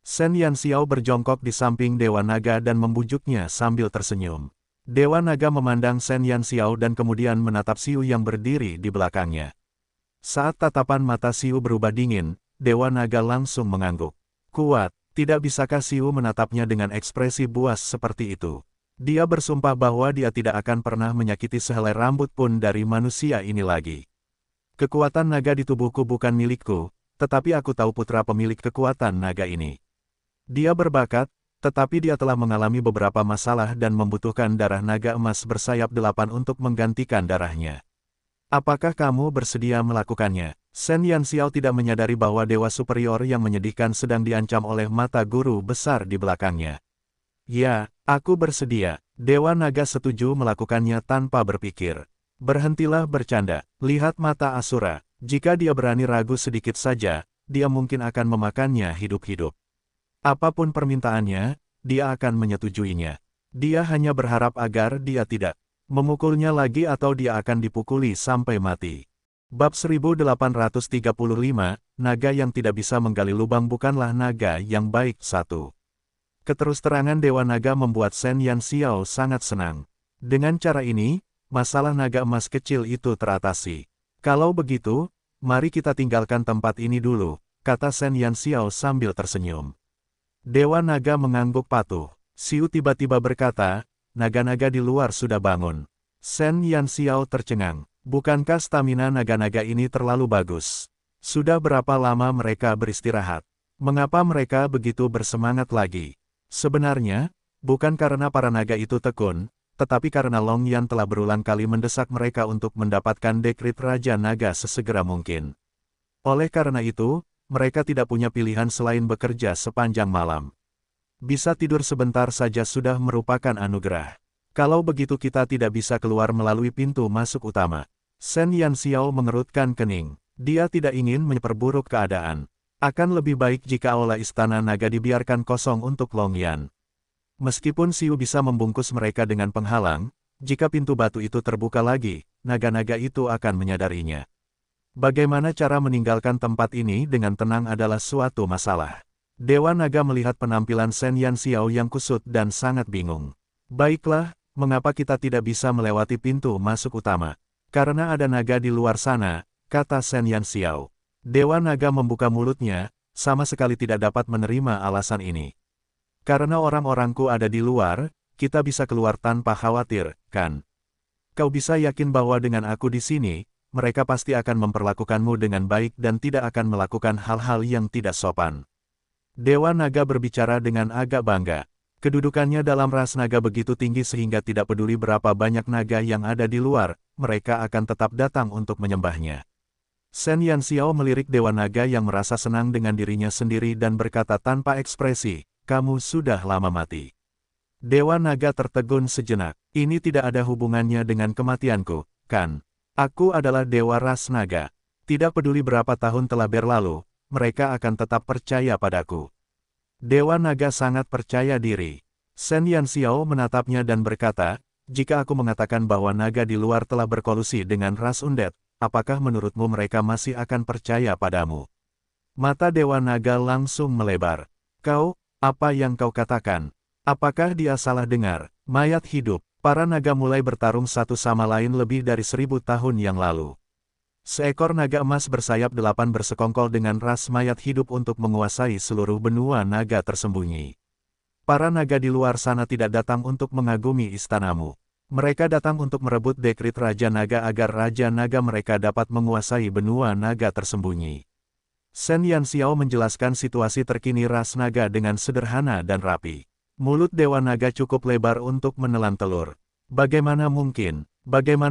Shen Yanxiao berjongkok di samping Dewa Naga dan membujuknya sambil tersenyum. Dewa Naga memandang Shen Yanxiao dan kemudian menatap Xiu yang berdiri di belakangnya. Saat tatapan mata Xiu berubah dingin, Dewa Naga langsung mengangguk. Kuat, tidak bisakah Xiu menatapnya dengan ekspresi buas seperti itu? Dia bersumpah bahwa dia tidak akan pernah menyakiti sehelai rambut pun dari manusia ini lagi. Kekuatan naga di tubuhku bukan milikku, tetapi aku tahu putra pemilik kekuatan naga ini. Dia berbakat, tetapi dia telah mengalami beberapa masalah dan membutuhkan darah naga emas bersayap 8 untuk menggantikan darahnya. Apakah kamu bersedia melakukannya? Shen Yanxiao tidak menyadari bahwa dewa superior yang menyedihkan sedang diancam oleh mata guru besar di belakangnya. Ya, aku bersedia. Dewa Naga setuju melakukannya tanpa berpikir. Berhentilah bercanda. Lihat mata Asura. Jika dia berani ragu sedikit saja, dia mungkin akan memakannya hidup-hidup. Apapun permintaannya, dia akan menyetujuinya. Dia hanya berharap agar dia tidak memukulnya lagi atau dia akan dipukuli sampai mati. Bab 1835, Naga yang tidak bisa menggali lubang bukanlah naga yang baik. 1. Keterus-terangan Dewa Naga membuat Shen Yanxiao sangat senang. Dengan cara ini, masalah naga emas kecil itu teratasi. Kalau begitu, mari kita tinggalkan tempat ini dulu, kata Shen Yanxiao sambil tersenyum. Dewa Naga mengangguk patuh. Xiu tiba-tiba berkata, naga-naga di luar sudah bangun. Shen Yanxiao tercengang. Bukankah stamina naga-naga ini terlalu bagus? Sudah berapa lama mereka beristirahat? Mengapa mereka begitu bersemangat lagi? Sebenarnya, bukan karena para naga itu tekun, tetapi karena Long Yan telah berulang kali mendesak mereka untuk mendapatkan dekrit Raja Naga sesegera mungkin. Oleh karena itu, mereka tidak punya pilihan selain bekerja sepanjang malam. Bisa tidur sebentar saja sudah merupakan anugerah. Kalau begitu kita tidak bisa keluar melalui pintu masuk utama. Shen Yanxiao mengerutkan kening. Dia tidak ingin memperburuk keadaan. Akan lebih baik jika aula istana naga dibiarkan kosong untuk Long Yan. Meskipun Xiu bisa membungkus mereka dengan penghalang, jika pintu batu itu terbuka lagi, naga-naga itu akan menyadarinya. Bagaimana cara meninggalkan tempat ini dengan tenang adalah suatu masalah. Dewa Naga melihat penampilan Shen Yanxiao yang kusut dan sangat bingung. Baiklah, mengapa kita tidak bisa melewati pintu masuk utama? Karena ada naga di luar sana, kata Shen Yanxiao. Dewa Naga membuka mulutnya, sama sekali tidak dapat menerima alasan ini. Karena orang-orangku ada di luar, kita bisa keluar tanpa khawatir, kan? Kau bisa yakin bahwa dengan aku di sini, mereka pasti akan memperlakukanmu dengan baik dan tidak akan melakukan hal-hal yang tidak sopan. Dewa Naga berbicara dengan agak bangga. Kedudukannya dalam ras naga begitu tinggi sehingga tidak peduli berapa banyak naga yang ada di luar, mereka akan tetap datang untuk menyembahnya. Shen Yanxiao melirik Dewa Naga yang merasa senang dengan dirinya sendiri dan berkata tanpa ekspresi, "Kamu sudah lama mati." Dewa Naga tertegun sejenak. Ini tidak ada hubungannya dengan kematianku, kan? Aku adalah Dewa Ras Naga. Tidak peduli berapa tahun telah berlalu, mereka akan tetap percaya padaku. Dewa Naga sangat percaya diri. Shen Yanxiao menatapnya dan berkata, "Jika aku mengatakan bahwa naga di luar telah berkolusi dengan ras undead, apakah menurutmu mereka masih akan percaya padamu?" Mata Dewa Naga langsung melebar. "Kau, apa yang kau katakan? Apakah dia salah dengar?" Mayat hidup. Para naga mulai bertarung satu sama lain lebih dari 1000 tahun yang lalu. Seekor naga emas bersayap 8 bersekongkol dengan ras mayat hidup untuk menguasai seluruh benua naga tersembunyi. Para naga di luar sana tidak datang untuk mengagumi istanamu. Mereka datang untuk merebut dekrit Raja Naga agar Raja Naga mereka dapat menguasai benua naga tersembunyi. Shen Yanxiao menjelaskan situasi terkini ras naga dengan sederhana dan rapi. Mulut Dewa Naga cukup lebar untuk menelan telur. Bagaimana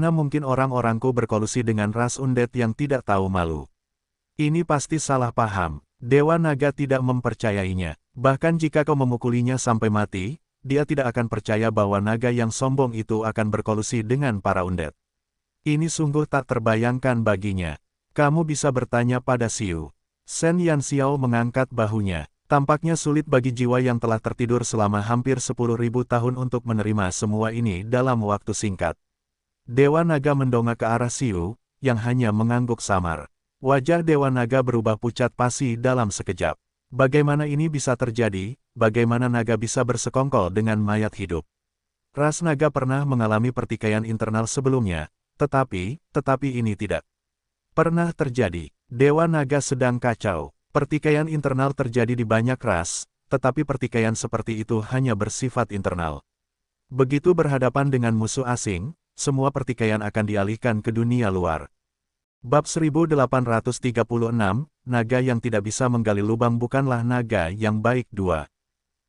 mungkin orang-orangku berkolusi dengan ras undead yang tidak tahu malu? Ini pasti salah paham. Dewa Naga tidak mempercayainya. Bahkan jika kau memukulinya sampai mati, dia tidak akan percaya bahwa naga yang sombong itu akan berkolusi dengan para undead. Ini sungguh tak terbayangkan baginya. Kamu bisa bertanya pada Xiu. Shen Yanxiao mengangkat bahunya. Tampaknya sulit bagi jiwa yang telah tertidur selama hampir 10.000 tahun untuk menerima semua ini dalam waktu singkat. Dewa Naga mendongak ke arah Xiu, yang hanya mengangguk samar. Wajah Dewa Naga berubah pucat pasi dalam sekejap. Bagaimana ini bisa terjadi? Bagaimana naga bisa bersekongkol dengan mayat hidup? Ras naga pernah mengalami pertikaian internal sebelumnya, tetapi ini tidak pernah terjadi. Dewa Naga sedang kacau. Pertikaian internal terjadi di banyak ras, tetapi pertikaian seperti itu hanya bersifat internal. Begitu berhadapan dengan musuh asing, semua pertikaian akan dialihkan ke dunia luar. Bab 1836, Naga yang tidak bisa menggali lubang bukanlah naga yang baik 2.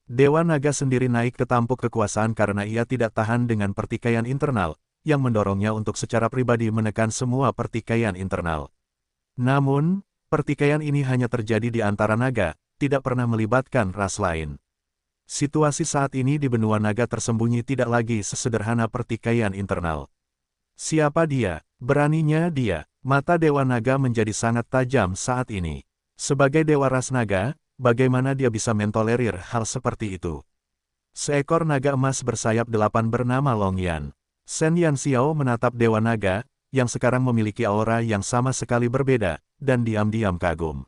Dewa Naga sendiri naik ke tampuk kekuasaan karena ia tidak tahan dengan pertikaian internal, yang mendorongnya untuk secara pribadi menekan semua pertikaian internal. Namun, pertikaian ini hanya terjadi di antara naga, tidak pernah melibatkan ras lain. Situasi saat ini di benua naga tersembunyi tidak lagi sesederhana pertikaian internal. Siapa dia? Beraninya dia. Mata Dewa Naga menjadi sangat tajam saat ini. Sebagai Dewa Ras Naga, bagaimana dia bisa mentolerir hal seperti itu? Seekor naga emas bersayap 8 bernama Long Yan. Shen Yanxiao menatap Dewa Naga, yang sekarang memiliki aura yang sama sekali berbeda, dan diam-diam kagum.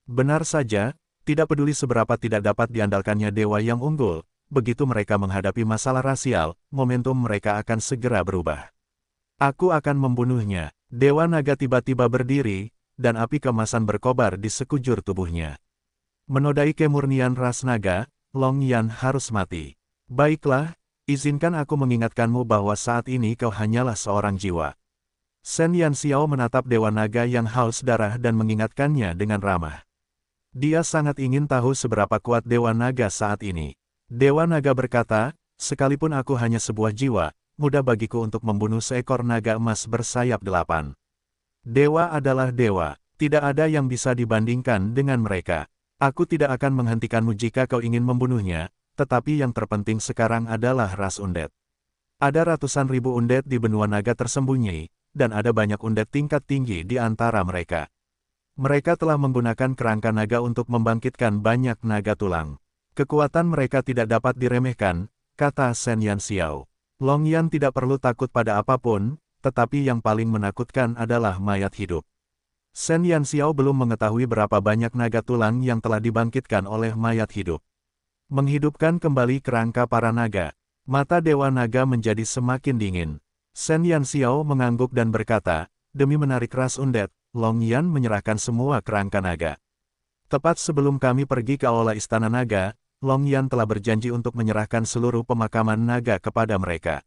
Benar saja, tidak peduli seberapa tidak dapat diandalkannya dewa yang unggul, begitu mereka menghadapi masalah rasial, momentum mereka akan segera berubah. Aku akan membunuhnya. Dewa Naga tiba-tiba berdiri, dan api kemasan berkobar di sekujur tubuhnya. Menodai kemurnian ras naga, Long Yan harus mati. Baiklah, izinkan aku mengingatkanmu bahwa saat ini kau hanyalah seorang jiwa. Shen Yanxiao menatap Dewa Naga yang haus darah dan mengingatkannya dengan ramah. Dia sangat ingin tahu seberapa kuat Dewa Naga saat ini. Dewa Naga berkata, sekalipun aku hanya sebuah jiwa, mudah bagiku untuk membunuh seekor naga emas bersayap 8. Dewa adalah dewa, tidak ada yang bisa dibandingkan dengan mereka. Aku tidak akan menghentikanmu jika kau ingin membunuhnya, tetapi yang terpenting sekarang adalah ras undead. Ada ratusan ribu undead di benua naga tersembunyi, dan ada banyak undead tingkat tinggi di antara mereka. Mereka telah menggunakan kerangka naga untuk membangkitkan banyak naga tulang. Kekuatan mereka tidak dapat diremehkan, kata Shen Yanxiao. Long Yan tidak perlu takut pada apapun, tetapi yang paling menakutkan adalah mayat hidup. Shen Yanxiao belum mengetahui berapa banyak naga tulang yang telah dibangkitkan oleh mayat hidup. Menghidupkan kembali kerangka para naga, mata Dewa Naga menjadi semakin dingin. Shen Yanxiao mengangguk dan berkata, demi menarik ras undead, Long Yan menyerahkan semua kerangka naga. Tepat sebelum kami pergi ke aula Istana Naga, Long Yan telah berjanji untuk menyerahkan seluruh pemakaman naga kepada mereka.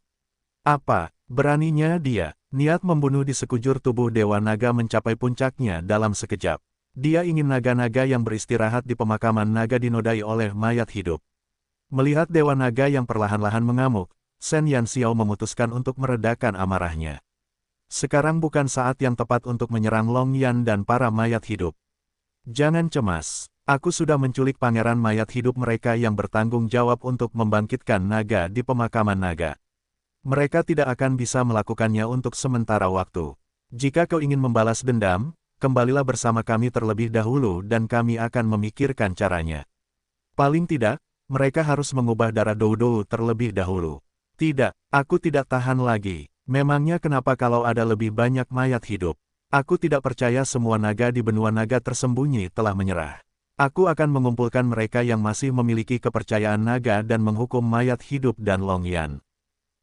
Apa, beraninya dia, niat membunuh di sekujur tubuh Dewa Naga mencapai puncaknya dalam sekejap. Dia ingin naga-naga yang beristirahat di pemakaman naga dinodai oleh mayat hidup. Melihat Dewa Naga yang perlahan-lahan mengamuk, Shen Yanxiao memutuskan untuk meredakan amarahnya. Sekarang bukan saat yang tepat untuk menyerang Long Yan dan para mayat hidup. Jangan cemas, aku sudah menculik pangeran mayat hidup mereka yang bertanggung jawab untuk membangkitkan naga di pemakaman naga. Mereka tidak akan bisa melakukannya untuk sementara waktu. Jika kau ingin membalas dendam, kembalilah bersama kami terlebih dahulu dan kami akan memikirkan caranya. Paling tidak, mereka harus mengubah darah Doudou terlebih dahulu. Tidak, aku tidak tahan lagi. Memangnya kenapa kalau ada lebih banyak mayat hidup? Aku tidak percaya semua naga di benua naga tersembunyi telah menyerah. Aku akan mengumpulkan mereka yang masih memiliki kepercayaan naga dan menghukum mayat hidup dan Long Yan.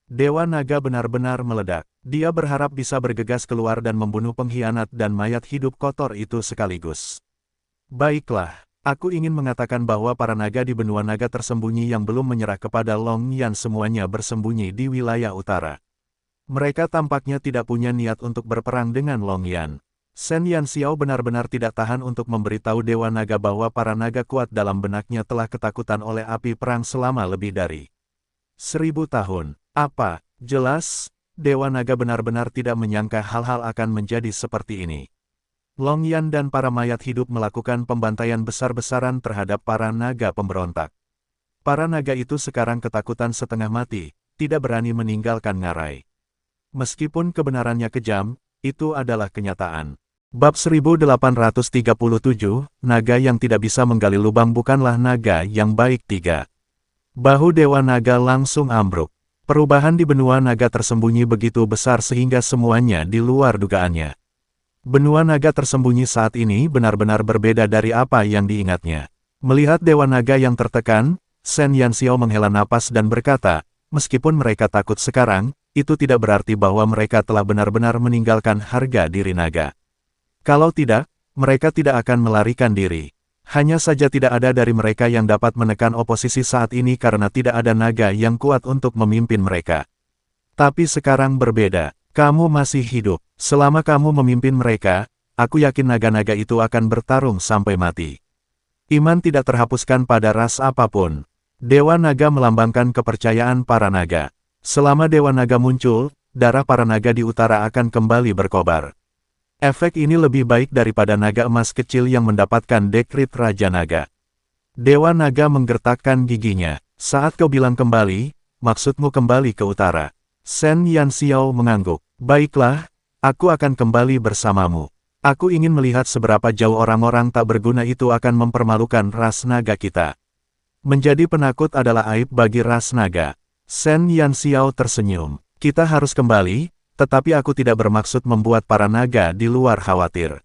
Dewa Naga benar-benar meledak. Dia berharap bisa bergegas keluar dan membunuh pengkhianat dan mayat hidup kotor itu sekaligus. Baiklah, aku ingin mengatakan bahwa para naga di benua naga tersembunyi yang belum menyerah kepada Long Yan semuanya bersembunyi di wilayah utara. Mereka tampaknya tidak punya niat untuk berperang dengan Long Yan. Shen Yanxiao benar-benar tidak tahan untuk memberitahu Dewa Naga bahwa para naga kuat dalam benaknya telah ketakutan oleh api perang selama lebih dari 1000 tahun. Apa, jelas, Dewa Naga benar-benar tidak menyangka hal-hal akan menjadi seperti ini. Long Yan dan para mayat hidup melakukan pembantaian besar-besaran terhadap para naga pemberontak. Para naga itu sekarang ketakutan setengah mati, tidak berani meninggalkan ngarai. Meskipun kebenarannya kejam, itu adalah kenyataan. Bab 1837, Naga yang tidak bisa menggali lubang bukanlah naga yang baik 3. Bahu Dewa Naga langsung ambruk. Perubahan di benua naga tersembunyi begitu besar sehingga semuanya di luar dugaannya. Benua naga tersembunyi saat ini benar-benar berbeda dari apa yang diingatnya. Melihat Dewa Naga yang tertekan, Shen Yanxiao menghela napas dan berkata, meskipun mereka takut sekarang, itu tidak berarti bahwa mereka telah benar-benar meninggalkan harga diri naga. Kalau tidak, mereka tidak akan melarikan diri. Hanya saja tidak ada dari mereka yang dapat menekan oposisi saat ini karena tidak ada naga yang kuat untuk memimpin mereka. Tapi sekarang berbeda, kamu masih hidup. Selama kamu memimpin mereka, aku yakin naga-naga itu akan bertarung sampai mati. Iman tidak terhapuskan pada ras apapun. Dewa Naga melambangkan kepercayaan para naga. Selama Dewa Naga muncul, darah para naga di utara akan kembali berkobar. Efek ini lebih baik daripada naga emas kecil yang mendapatkan dekrit Raja Naga. Dewa Naga menggertakkan giginya. Saat kau bilang kembali, maksudmu kembali ke utara. Shen Yanxiao mengangguk. Baiklah, aku akan kembali bersamamu. Aku ingin melihat seberapa jauh orang-orang tak berguna itu akan mempermalukan ras naga kita. Menjadi penakut adalah aib bagi ras naga. Shen Yanxiao tersenyum. Kita harus kembali. Tetapi aku tidak bermaksud membuat para naga di luar khawatir.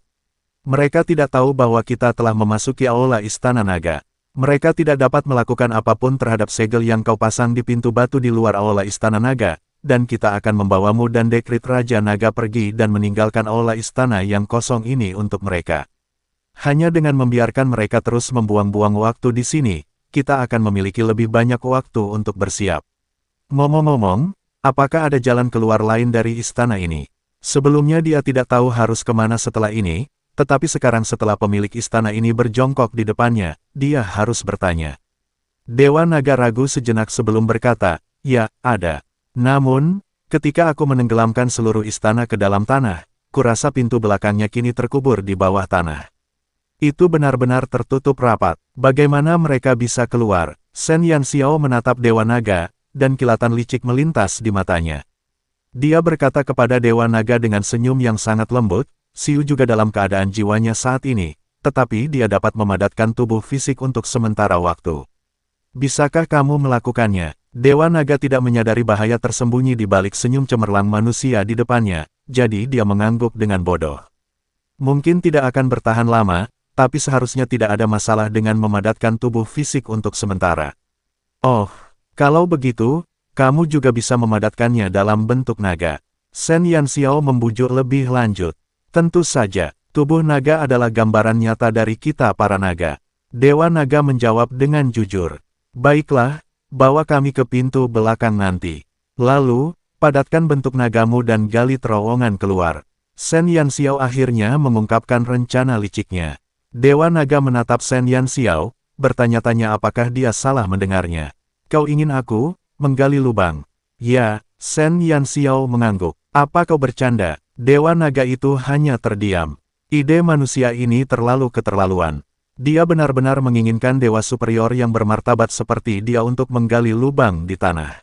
Mereka tidak tahu bahwa kita telah memasuki aula Istana Naga. Mereka tidak dapat melakukan apapun terhadap segel yang kau pasang di pintu batu di luar aula Istana Naga, dan kita akan membawamu dan dekrit Raja Naga pergi dan meninggalkan aula istana yang kosong ini untuk mereka. Hanya dengan membiarkan mereka terus membuang-buang waktu di sini, kita akan memiliki lebih banyak waktu untuk bersiap. Ngomong-ngomong, apakah ada jalan keluar lain dari istana ini? Sebelumnya dia tidak tahu harus kemana setelah ini, tetapi sekarang setelah pemilik istana ini berjongkok di depannya, dia harus bertanya. Dewa Naga ragu sejenak sebelum berkata, ya, ada. Namun, ketika aku menenggelamkan seluruh istana ke dalam tanah, kurasa pintu belakangnya kini terkubur di bawah tanah. Itu benar-benar tertutup rapat. Bagaimana mereka bisa keluar? Shen Yanxiao menatap Dewa Naga, dan kilatan licik melintas di matanya. Dia berkata kepada Dewa Naga dengan senyum yang sangat lembut, Xiu juga dalam keadaan jiwanya saat ini, tetapi dia dapat memadatkan tubuh fisik untuk sementara waktu. Bisakah kamu melakukannya? Dewa Naga tidak menyadari bahaya tersembunyi di balik senyum cemerlang manusia di depannya, jadi dia mengangguk dengan bodoh. Mungkin tidak akan bertahan lama, tapi seharusnya tidak ada masalah dengan memadatkan tubuh fisik untuk sementara. Oh, kalau begitu, kamu juga bisa memadatkannya dalam bentuk naga. Shen Yanxiao membujuk lebih lanjut. Tentu saja, Tubuh naga adalah gambaran nyata dari kita para naga. Dewa Naga menjawab dengan jujur. Baiklah, bawa kami ke pintu belakang nanti. Lalu, padatkan bentuk nagamu dan gali terowongan keluar. Shen Yanxiao akhirnya mengungkapkan rencana liciknya. Dewa Naga menatap Shen Yanxiao, bertanya-tanya apakah dia salah mendengarnya. Kau ingin aku menggali lubang? Ya, Shen Yanxiao mengangguk. Apa kau bercanda? Dewa Naga itu hanya terdiam. Ide manusia ini terlalu keterlaluan. Dia benar-benar menginginkan dewa superior yang bermartabat seperti dia untuk menggali lubang di tanah.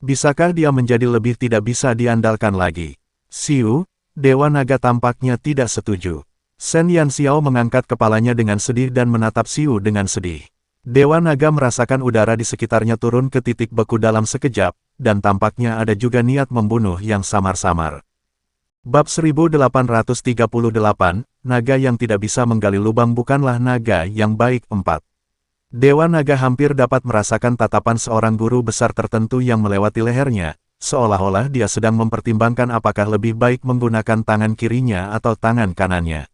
Bisakah dia menjadi lebih tidak bisa diandalkan lagi? Xiu, Dewa Naga tampaknya tidak setuju. Shen Yanxiao mengangkat kepalanya dengan sedih dan menatap Xiu dengan sedih. Dewa Naga merasakan udara di sekitarnya turun ke titik beku dalam sekejap, dan tampaknya ada juga niat membunuh yang samar-samar. Bab 1838, Naga yang tidak bisa menggali lubang bukanlah naga yang baik 4. Dewa Naga hampir dapat merasakan tatapan seorang guru besar tertentu yang melewati lehernya, seolah-olah dia sedang mempertimbangkan apakah lebih baik menggunakan tangan kirinya atau tangan kanannya.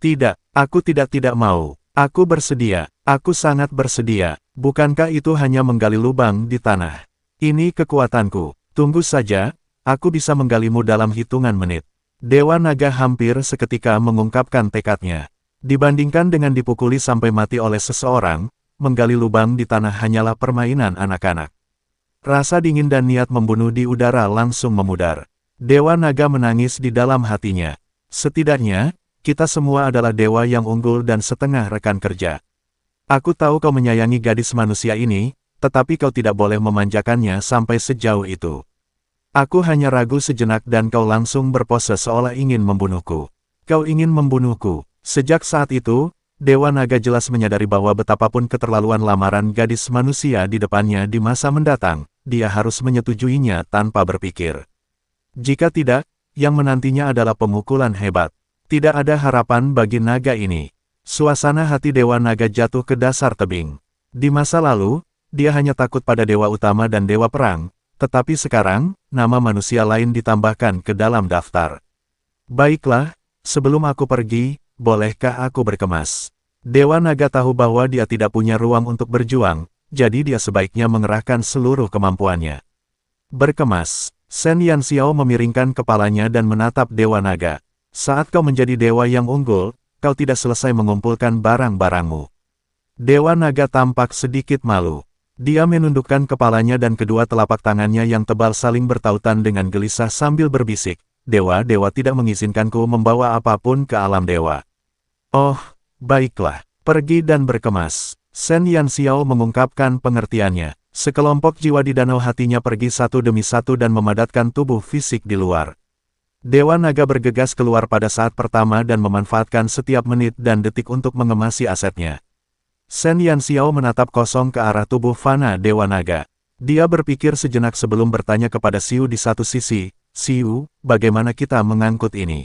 Tidak, aku tidak mau. Aku bersedia, aku sangat bersedia. Bukankah itu hanya menggali lubang di tanah? Ini kekuatanku. Tunggu saja, aku bisa menggalimu dalam hitungan menit. Dewa Naga hampir seketika mengungkapkan tekadnya. Dibandingkan dengan dipukuli sampai mati oleh seseorang, menggali lubang di tanah hanyalah permainan anak-anak. Rasa dingin dan niat membunuh di udara langsung memudar. Dewa Naga menangis di dalam hatinya. Setidaknya, kita semua adalah dewa yang unggul dan setengah rekan kerja. Aku tahu kau menyayangi gadis manusia ini, tetapi kau tidak boleh memanjakannya sampai sejauh itu. Aku hanya ragu sejenak dan kau langsung berpose seolah ingin membunuhku. Kau ingin membunuhku. Sejak saat itu, Dewa Naga jelas menyadari bahwa betapapun keterlaluan lamaran gadis manusia di depannya di masa mendatang, dia harus menyetujuinya tanpa berpikir. Jika tidak, yang menantinya adalah pemukulan hebat. Tidak ada harapan bagi naga ini. Suasana hati Dewa Naga jatuh ke dasar tebing. Di masa lalu, dia hanya takut pada dewa utama dan dewa perang, tetapi sekarang, nama manusia lain ditambahkan ke dalam daftar. Baiklah, sebelum aku pergi, bolehkah aku berkemas? Dewa Naga tahu bahwa dia tidak punya ruang untuk berjuang, jadi dia sebaiknya mengerahkan seluruh kemampuannya. Berkemas, Shen Yanxiao memiringkan kepalanya dan menatap Dewa Naga. Saat kau menjadi dewa yang unggul, kau tidak selesai mengumpulkan barang-barangmu. Dewa Naga tampak sedikit malu. Dia menundukkan kepalanya dan kedua telapak tangannya yang tebal saling bertautan dengan gelisah sambil berbisik, "Dewa-dewa tidak mengizinkanku membawa apapun ke alam dewa." Oh, baiklah, pergi dan berkemas. Shen Yanxiao mengungkapkan pengertiannya. Sekelompok jiwa di danau hatinya pergi satu demi satu dan memadatkan tubuh fisik di luar. Dewa Naga bergegas keluar pada saat pertama dan memanfaatkan setiap menit dan detik untuk mengemasi asetnya. Shen Yanxiao menatap kosong ke arah tubuh fana Dewa Naga. Dia berpikir sejenak sebelum bertanya kepada Xiu di satu sisi, "Xiu, bagaimana kita mengangkut ini?"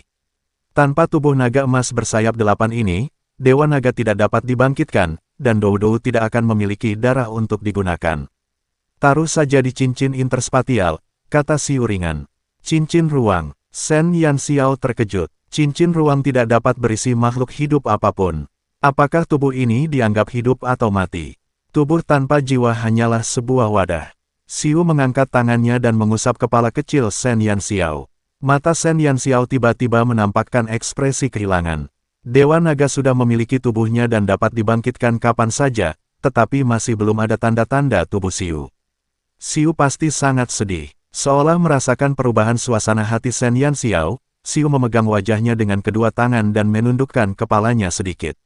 Tanpa tubuh naga emas bersayap 8 ini, Dewa Naga tidak dapat dibangkitkan, dan Doudou tidak akan memiliki darah untuk digunakan. "Taruh saja di cincin interspatial," kata Xiu ringan. "Cincin ruang." Shen Yanxiao terkejut. Cincin ruang tidak dapat berisi makhluk hidup apapun. Apakah tubuh ini dianggap hidup atau mati? Tubuh tanpa jiwa hanyalah sebuah wadah. Xiu mengangkat tangannya dan mengusap kepala kecil Shen Yanxiao. Mata Shen Yanxiao tiba-tiba menampakkan ekspresi kehilangan. Dewa Naga sudah memiliki tubuhnya dan dapat dibangkitkan kapan saja, tetapi masih belum ada tanda-tanda tubuh Xiu. Xiu pasti sangat sedih. Seolah merasakan perubahan suasana hati Shen Yanxiao, Xiu memegang wajahnya dengan kedua tangan dan menundukkan kepalanya sedikit.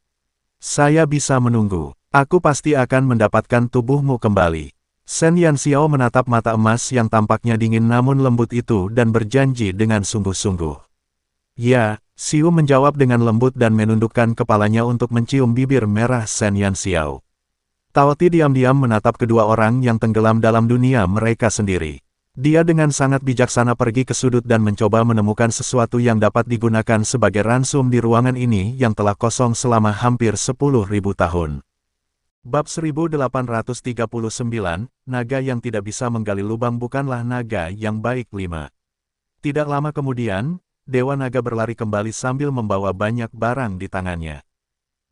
"Saya bisa menunggu. Aku pasti akan mendapatkan tubuhmu kembali." Shen Yanxiao menatap mata emas yang tampaknya dingin namun lembut itu dan berjanji dengan sungguh-sungguh. "Ya," Xiu menjawab dengan lembut dan menundukkan kepalanya untuk mencium bibir merah Shen Yanxiao. Taoti diam-diam menatap kedua orang yang tenggelam dalam dunia mereka sendiri. Dia dengan sangat bijaksana pergi ke sudut dan mencoba menemukan sesuatu yang dapat digunakan sebagai ransum di ruangan ini yang telah kosong selama hampir 10.000 tahun. Bab 1839, Naga yang tidak bisa menggali lubang bukanlah naga yang baik 5. Tidak lama kemudian, Dewa Naga berlari kembali sambil membawa banyak barang di tangannya.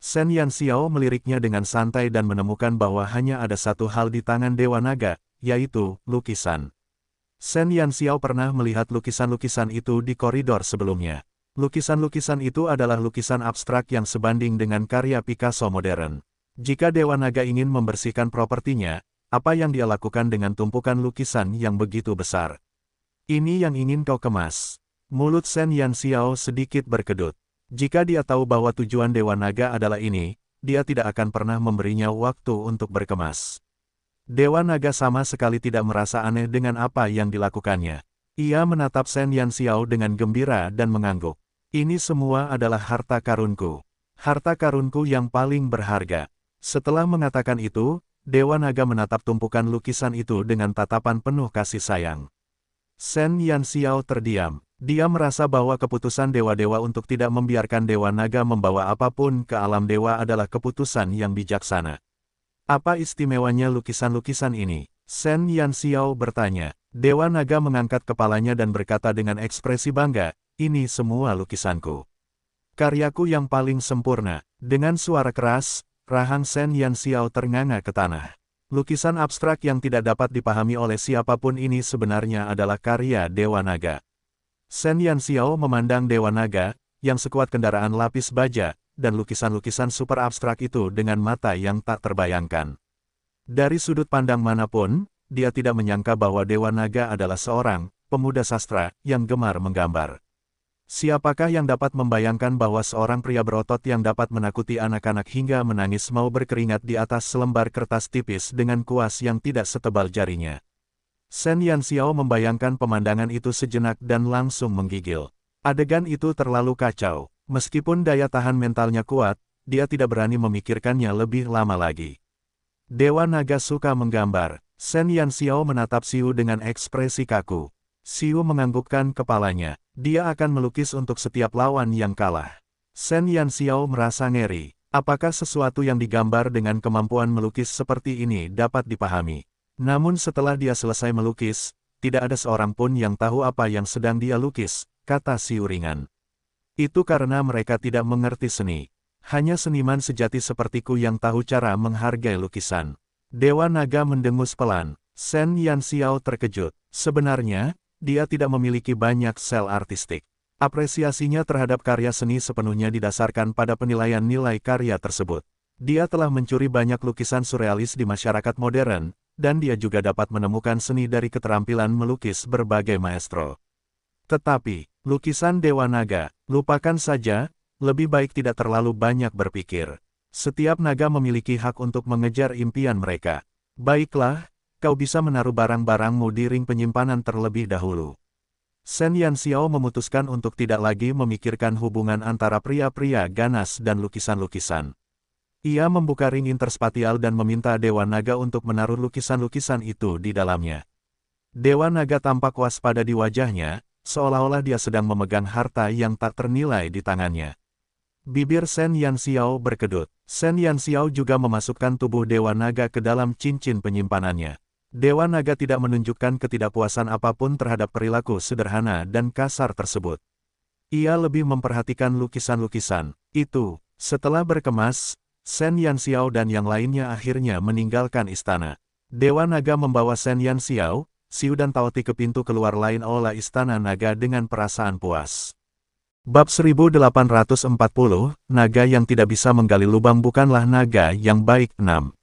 Shen Yanxiao meliriknya dengan santai dan menemukan bahwa hanya ada satu hal di tangan Dewa Naga, yaitu lukisan. Shen Yanxiao pernah melihat lukisan-lukisan itu di koridor sebelumnya. Lukisan-lukisan itu adalah lukisan abstrak yang sebanding dengan karya Picasso modern. Jika Dewa Naga ingin membersihkan propertinya, apa yang dia lakukan dengan tumpukan lukisan yang begitu besar? Ini yang ingin kau kemas. Mulut Shen Yanxiao sedikit berkedut. Jika dia tahu bahwa tujuan Dewa Naga adalah ini, dia tidak akan pernah memberinya waktu untuk berkemas. Dewa Naga sama sekali tidak merasa aneh dengan apa yang dilakukannya. Ia menatap Shen Yanxiao dengan gembira dan mengangguk. Ini semua adalah harta karunku. Harta karunku yang paling berharga. Setelah mengatakan itu, Dewa Naga menatap tumpukan lukisan itu dengan tatapan penuh kasih sayang. Shen Yanxiao terdiam. Dia merasa bahwa keputusan dewa-dewa untuk tidak membiarkan Dewa Naga membawa apapun ke alam dewa adalah keputusan yang bijaksana. Apa istimewanya lukisan-lukisan ini? Shen Yanxiao bertanya. Dewa Naga mengangkat kepalanya dan berkata dengan ekspresi bangga, ini semua lukisanku. Karyaku yang paling sempurna. Dengan suara keras, rahang Shen Yanxiao ternganga ke tanah. Lukisan abstrak yang tidak dapat dipahami oleh siapapun ini sebenarnya adalah karya Dewa Naga. Shen Yanxiao memandang Dewa Naga, yang sekuat kendaraan lapis baja, dan lukisan-lukisan super abstrak itu dengan mata yang tak terbayangkan. Dari sudut pandang manapun, dia tidak menyangka bahwa Dewa Naga adalah seorang pemuda sastra yang gemar menggambar. Siapakah yang dapat membayangkan bahwa seorang pria berotot yang dapat menakuti anak-anak hingga menangis mau berkeringat di atas selembar kertas tipis dengan kuas yang tidak setebal jarinya? Shen Yanxiao membayangkan pemandangan itu sejenak dan langsung menggigil. Adegan itu terlalu kacau. Meskipun daya tahan mentalnya kuat, dia tidak berani memikirkannya lebih lama lagi. Dewa Naga suka menggambar. Shen Yanxiao menatap Xiu dengan ekspresi kaku. Xiu menganggukkan kepalanya. Dia akan melukis untuk setiap lawan yang kalah. Shen Yanxiao merasa ngeri. Apakah sesuatu yang digambar dengan kemampuan melukis seperti ini dapat dipahami? Namun setelah dia selesai melukis, tidak ada seorang pun yang tahu apa yang sedang dia lukis, kata Xiu ringan. Itu karena mereka tidak mengerti seni. Hanya seniman sejati sepertiku yang tahu cara menghargai lukisan. Dewa Naga mendengus pelan. Shen Yanxiao terkejut. Sebenarnya, dia tidak memiliki banyak sel artistik. Apresiasinya terhadap karya seni sepenuhnya didasarkan pada penilaian nilai karya tersebut. Dia telah mencuri banyak lukisan surrealis di masyarakat modern, dan dia juga dapat menemukan seni dari keterampilan melukis berbagai maestro. Tetapi, lukisan Dewa Naga, lupakan saja, lebih baik tidak terlalu banyak berpikir. Setiap naga memiliki hak untuk mengejar impian mereka. Baiklah, kau bisa menaruh barang-barangmu di ring penyimpanan terlebih dahulu. Shen Yanxiao memutuskan untuk tidak lagi memikirkan hubungan antara pria-pria ganas dan lukisan-lukisan. Ia membuka ring interspatial dan meminta Dewa Naga untuk menaruh lukisan-lukisan itu di dalamnya. Dewa Naga tampak waspada di wajahnya, seolah-olah dia sedang memegang harta yang tak ternilai di tangannya. Bibir Shen Yanxiao berkedut. Shen Yanxiao juga memasukkan tubuh Dewa Naga ke dalam cincin penyimpanannya. Dewa Naga tidak menunjukkan ketidakpuasan apapun terhadap perilaku sederhana dan kasar tersebut. Ia lebih memperhatikan lukisan-lukisan itu. Setelah berkemas, Shen Yanxiao dan yang lainnya akhirnya meninggalkan istana. Dewa Naga membawa Shen Yanxiao, Xiu dan Taoti ke pintu keluar lain aula Istana Naga dengan perasaan puas. Bab 1840, Naga yang tidak bisa menggali lubang bukanlah naga yang baik. 6.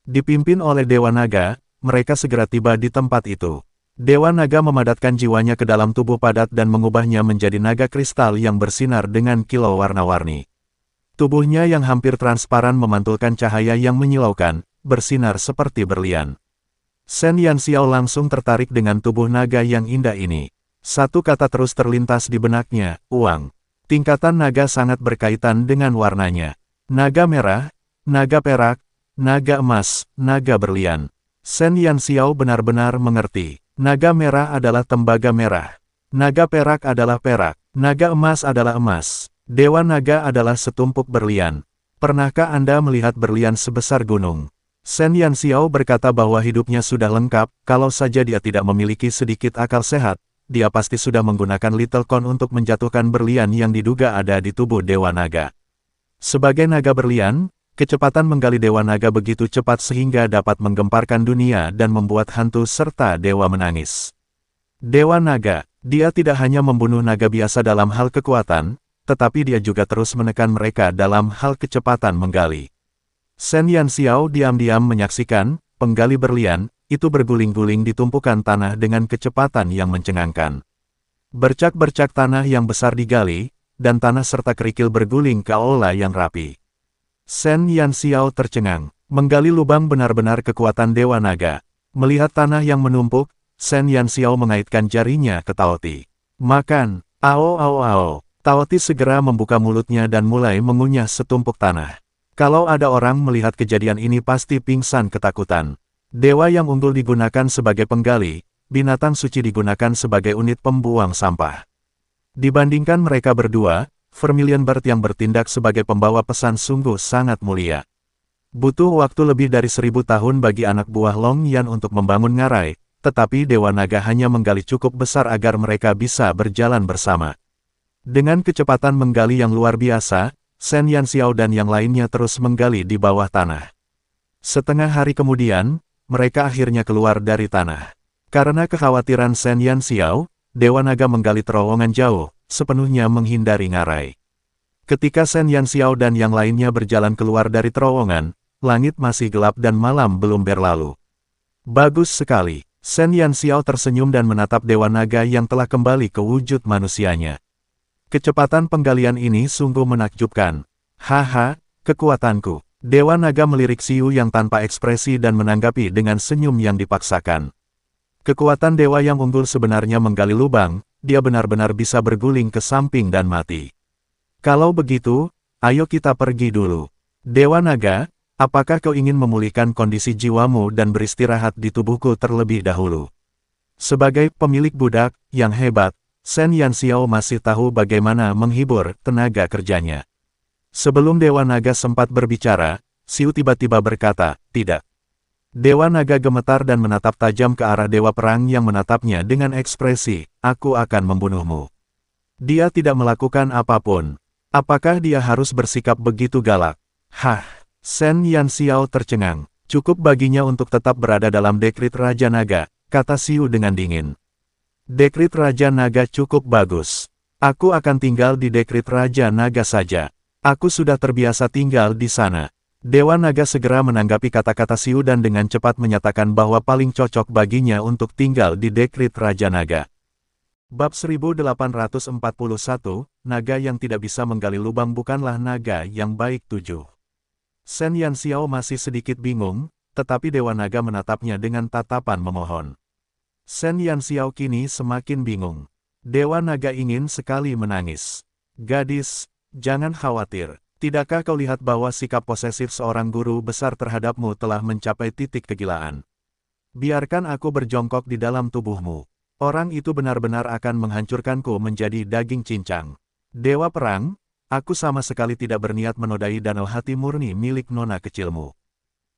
Dipimpin oleh Dewa Naga, mereka segera tiba di tempat itu. Dewa Naga memadatkan jiwanya ke dalam tubuh padat dan mengubahnya menjadi naga kristal yang bersinar dengan kilau warna-warni. Tubuhnya yang hampir transparan memantulkan cahaya yang menyilaukan, bersinar seperti berlian. Shen Yanxiao langsung tertarik dengan tubuh naga yang indah ini. Satu kata terus terlintas di benaknya, uang. Tingkatan naga sangat berkaitan dengan warnanya. Naga merah, naga perak, naga emas, naga berlian. Shen Yanxiao benar-benar mengerti. Naga merah adalah tembaga merah. Naga perak adalah perak. Naga emas adalah emas. Dewa Naga adalah setumpuk berlian. Pernahkah Anda melihat berlian sebesar gunung? Shen Yanxiao berkata bahwa hidupnya sudah lengkap, kalau saja dia tidak memiliki sedikit akal sehat, dia pasti sudah menggunakan Little Con untuk menjatuhkan berlian yang diduga ada di tubuh Dewa Naga. Sebagai naga berlian, kecepatan menggali Dewa Naga begitu cepat sehingga dapat menggemparkan dunia dan membuat hantu serta dewa menangis. Dewa Naga, dia tidak hanya membunuh naga biasa dalam hal kekuatan, tetapi dia juga terus menekan mereka dalam hal kecepatan menggali. Shen Yanxiao diam-diam menyaksikan, penggali berlian, itu berguling-guling di tumpukan tanah dengan kecepatan yang mencengangkan. Bercak-bercak tanah yang besar digali, dan tanah serta kerikil berguling ke aula yang rapi. Shen Yanxiao tercengang, menggali lubang benar-benar kekuatan Dewa Naga. Melihat tanah yang menumpuk, Shen Yanxiao mengaitkan jarinya ke Taoti. Makan, ao ao ao. Taoti segera membuka mulutnya dan mulai mengunyah setumpuk tanah. Kalau ada orang melihat kejadian ini pasti pingsan ketakutan. Dewa yang unggul digunakan sebagai penggali, binatang suci digunakan sebagai unit pembuang sampah. Dibandingkan mereka berdua, Vermilion Bird yang bertindak sebagai pembawa pesan sungguh sangat mulia. Butuh waktu lebih dari 1000 tahun bagi anak buah Long Yan untuk membangun ngarai, tetapi Dewa Naga hanya menggali cukup besar agar mereka bisa berjalan bersama. Dengan kecepatan menggali yang luar biasa, Shen Yanxiao dan yang lainnya terus menggali di bawah tanah. Setengah hari kemudian, mereka akhirnya keluar dari tanah. Karena kekhawatiran Shen Yanxiao, Dewa Naga menggali terowongan jauh, sepenuhnya menghindari ngarai. Ketika Shen Yanxiao dan yang lainnya berjalan keluar dari terowongan, langit masih gelap dan malam belum berlalu. Bagus sekali. Shen Yanxiao tersenyum dan menatap Dewa Naga yang telah kembali ke wujud manusianya. Kecepatan penggalian ini sungguh menakjubkan. Haha, kekuatanku. Dewa Naga melirik Xiu yang tanpa ekspresi dan menanggapi dengan senyum yang dipaksakan. Kekuatan dewa yang unggul sebenarnya menggali lubang, dia benar-benar bisa berguling ke samping dan mati. Kalau begitu, ayo kita pergi dulu. Dewa Naga, apakah kau ingin memulihkan kondisi jiwamu dan beristirahat di tubuhku terlebih dahulu? Sebagai pemilik budak yang hebat, Shen Yanxiao masih tahu bagaimana menghibur tenaga kerjanya. Sebelum Dewa Naga sempat berbicara, Xiu tiba-tiba berkata, "Tidak." Dewa Naga gemetar dan menatap tajam ke arah Dewa Perang yang menatapnya dengan ekspresi, "Aku akan membunuhmu." Dia tidak melakukan apapun. Apakah dia harus bersikap begitu galak? Hah, Shen Yanxiao tercengang. Cukup baginya untuk tetap berada dalam dekrit Raja Naga, kata Xiu dengan dingin. Dekrit Raja Naga cukup bagus. Aku akan tinggal di dekrit Raja Naga saja. Aku sudah terbiasa tinggal di sana. Dewa Naga segera menanggapi kata-kata Xiu dan dengan cepat menyatakan bahwa paling cocok baginya untuk tinggal di dekrit Raja Naga. Bab 1841, Naga yang tidak bisa menggali lubang bukanlah naga yang baik 7. Shen Yanxiao masih sedikit bingung, tetapi Dewa Naga menatapnya dengan tatapan memohon. Shen Yanxiao kini semakin bingung. Dewa Naga ingin sekali menangis. Gadis, jangan khawatir. Tidakkah kau lihat bahwa sikap posesif seorang guru besar terhadapmu telah mencapai titik kegilaan? Biarkan aku berjongkok di dalam tubuhmu. Orang itu benar-benar akan menghancurkanku menjadi daging cincang. Dewa Perang, aku sama sekali tidak berniat menodai danau hati murni milik nona kecilmu.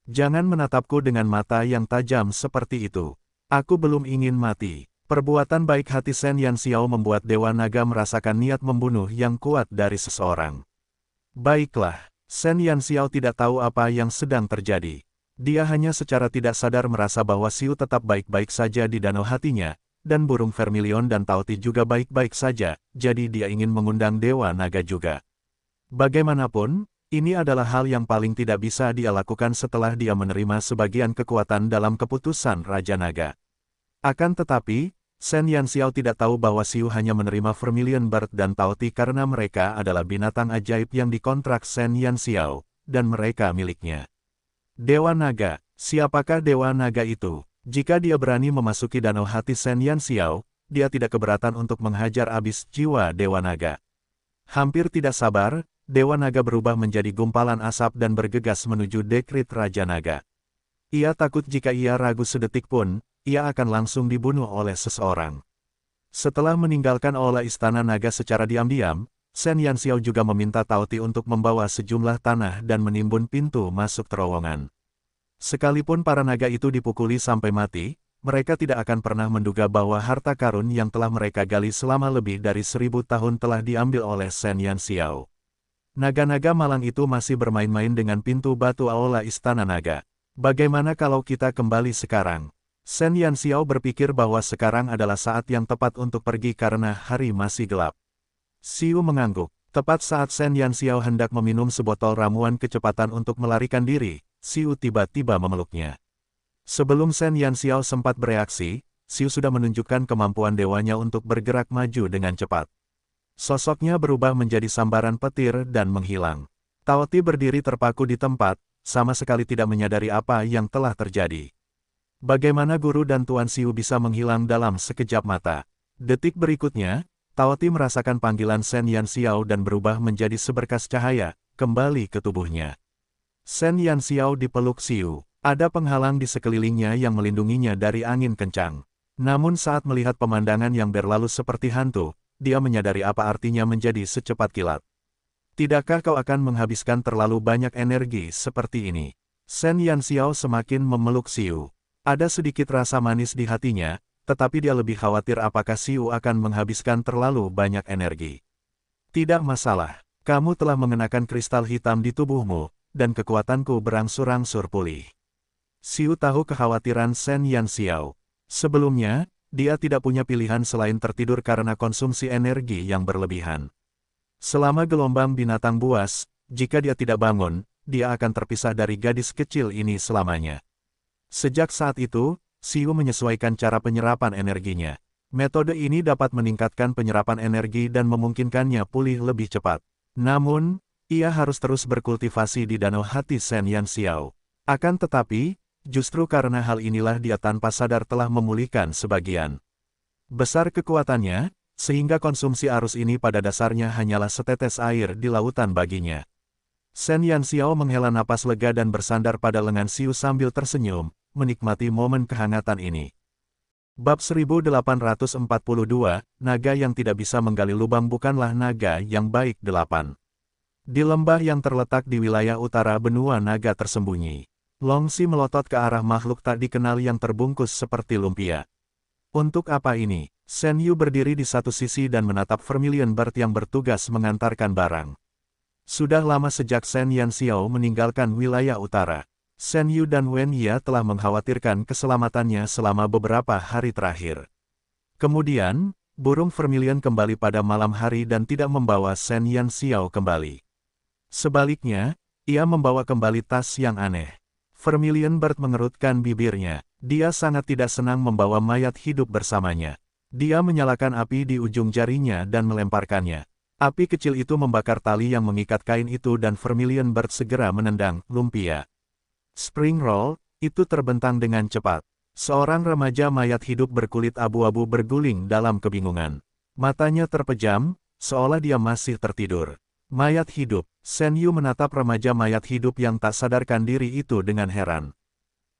Jangan menatapku dengan mata yang tajam seperti itu. Aku belum ingin mati. Perbuatan baik hati Shen Yanxiao membuat Dewa Naga merasakan niat membunuh yang kuat dari seseorang. Baiklah, Shen Yanxiao tidak tahu apa yang sedang terjadi. Dia hanya secara tidak sadar merasa bahwa Xiu tetap baik-baik saja di danau hatinya, dan burung Vermilion dan Taoti juga baik-baik saja, jadi dia ingin mengundang Dewa Naga juga. Bagaimanapun, ini adalah hal yang paling tidak bisa dia lakukan setelah dia menerima sebagian kekuatan dalam keputusan Raja Naga. Akan tetapi, Shen Yanxiao tidak tahu bahwa Xiu hanya menerima Vermilion Bird dan Taoti karena mereka adalah binatang ajaib yang dikontrak Shen Yanxiao, dan mereka miliknya. Dewa Naga, siapakah Dewa Naga itu? Jika dia berani memasuki danau hati Shen Yanxiao, dia tidak keberatan untuk menghajar habis jiwa Dewa Naga. Hampir tidak sabar, Dewa Naga berubah menjadi gumpalan asap dan bergegas menuju dekrit Raja Naga. Ia takut jika ia ragu sedetik pun, ia akan langsung dibunuh oleh seseorang. Setelah meninggalkan aula Istana Naga secara diam-diam, Shen Yanxiao juga meminta Taoti untuk membawa sejumlah tanah dan menimbun pintu masuk terowongan. Sekalipun para naga itu dipukuli sampai mati, mereka tidak akan pernah menduga bahwa harta karun yang telah mereka gali selama lebih dari 1000 tahun telah diambil oleh Shen Yanxiao. Naga-naga malang itu masih bermain-main dengan pintu batu aula Istana Naga. Bagaimana kalau kita kembali sekarang? Shen Yanxiao berpikir bahwa sekarang adalah saat yang tepat untuk pergi karena hari masih gelap. Xiu mengangguk. Tepat saat Shen Yanxiao hendak meminum sebotol ramuan kecepatan untuk melarikan diri, Xiu tiba-tiba memeluknya. Sebelum Shen Yanxiao sempat bereaksi, Xiu sudah menunjukkan kemampuan dewanya untuk bergerak maju dengan cepat. Sosoknya berubah menjadi sambaran petir dan menghilang. Tao Ti berdiri terpaku di tempat, sama sekali tidak menyadari apa yang telah terjadi. Bagaimana guru dan Tuan Xiu bisa menghilang dalam sekejap mata? Detik berikutnya, Tao Ti merasakan panggilan Shen Yanxiao dan berubah menjadi seberkas cahaya, kembali ke tubuhnya. Shen Yanxiao dipeluk Xiu. Ada penghalang di sekelilingnya yang melindunginya dari angin kencang. Namun saat melihat pemandangan yang berlalu seperti hantu, dia menyadari apa artinya menjadi secepat kilat. Tidakkah kau akan menghabiskan terlalu banyak energi seperti ini? Shen Yanxiao semakin memeluk Xiu. Ada sedikit rasa manis di hatinya, tetapi dia lebih khawatir apakah Xiu akan menghabiskan terlalu banyak energi. Tidak masalah, kamu telah mengenakan kristal hitam di tubuhmu, dan kekuatanku berangsur-angsur pulih. Xiu tahu kekhawatiran Shen Yanxiao. Sebelumnya, dia tidak punya pilihan selain tertidur karena konsumsi energi yang berlebihan. Selama gelombang binatang buas, jika dia tidak bangun, dia akan terpisah dari gadis kecil ini selamanya. Sejak saat itu, Xiu menyesuaikan cara penyerapan energinya. Metode ini dapat meningkatkan penyerapan energi dan memungkinkannya pulih lebih cepat. Namun, ia harus terus berkultivasi di danau hati Shen Yanxiao. Akan tetapi, justru karena hal inilah dia tanpa sadar telah memulihkan sebagian besar kekuatannya, sehingga konsumsi arus ini pada dasarnya hanyalah setetes air di lautan baginya. Shen Yanxiao menghela napas lega dan bersandar pada lengan Xiu sambil tersenyum, menikmati momen kehangatan ini. Bab 1842, Naga yang tidak bisa menggali lubang bukanlah naga yang baik 8. Di lembah yang terletak di wilayah utara benua naga tersembunyi, Long Xi melotot ke arah makhluk tak dikenal yang terbungkus seperti lumpia. Untuk apa ini? Shen Yu berdiri di satu sisi dan menatap Vermilion Bird yang bertugas mengantarkan barang. Sudah lama sejak Shen Yanxiao meninggalkan wilayah utara. Shen Yu dan Wen Ye telah mengkhawatirkan keselamatannya selama beberapa hari terakhir. Kemudian, burung Vermilion kembali pada malam hari dan tidak membawa Shen Yanxiao kembali. Sebaliknya, ia membawa kembali tas yang aneh. Vermilion Bird mengerutkan bibirnya. Dia sangat tidak senang membawa mayat hidup bersamanya. Dia menyalakan api di ujung jarinya dan melemparkannya. Api kecil itu membakar tali yang mengikat kain itu dan Vermilion Bird segera menendang lumpia. Spring Roll itu terbentang dengan cepat. Seorang remaja mayat hidup berkulit abu-abu berguling dalam kebingungan. Matanya terpejam, seolah dia masih tertidur. Mayat hidup. Shen Yu menatap remaja mayat hidup yang tak sadarkan diri itu dengan heran.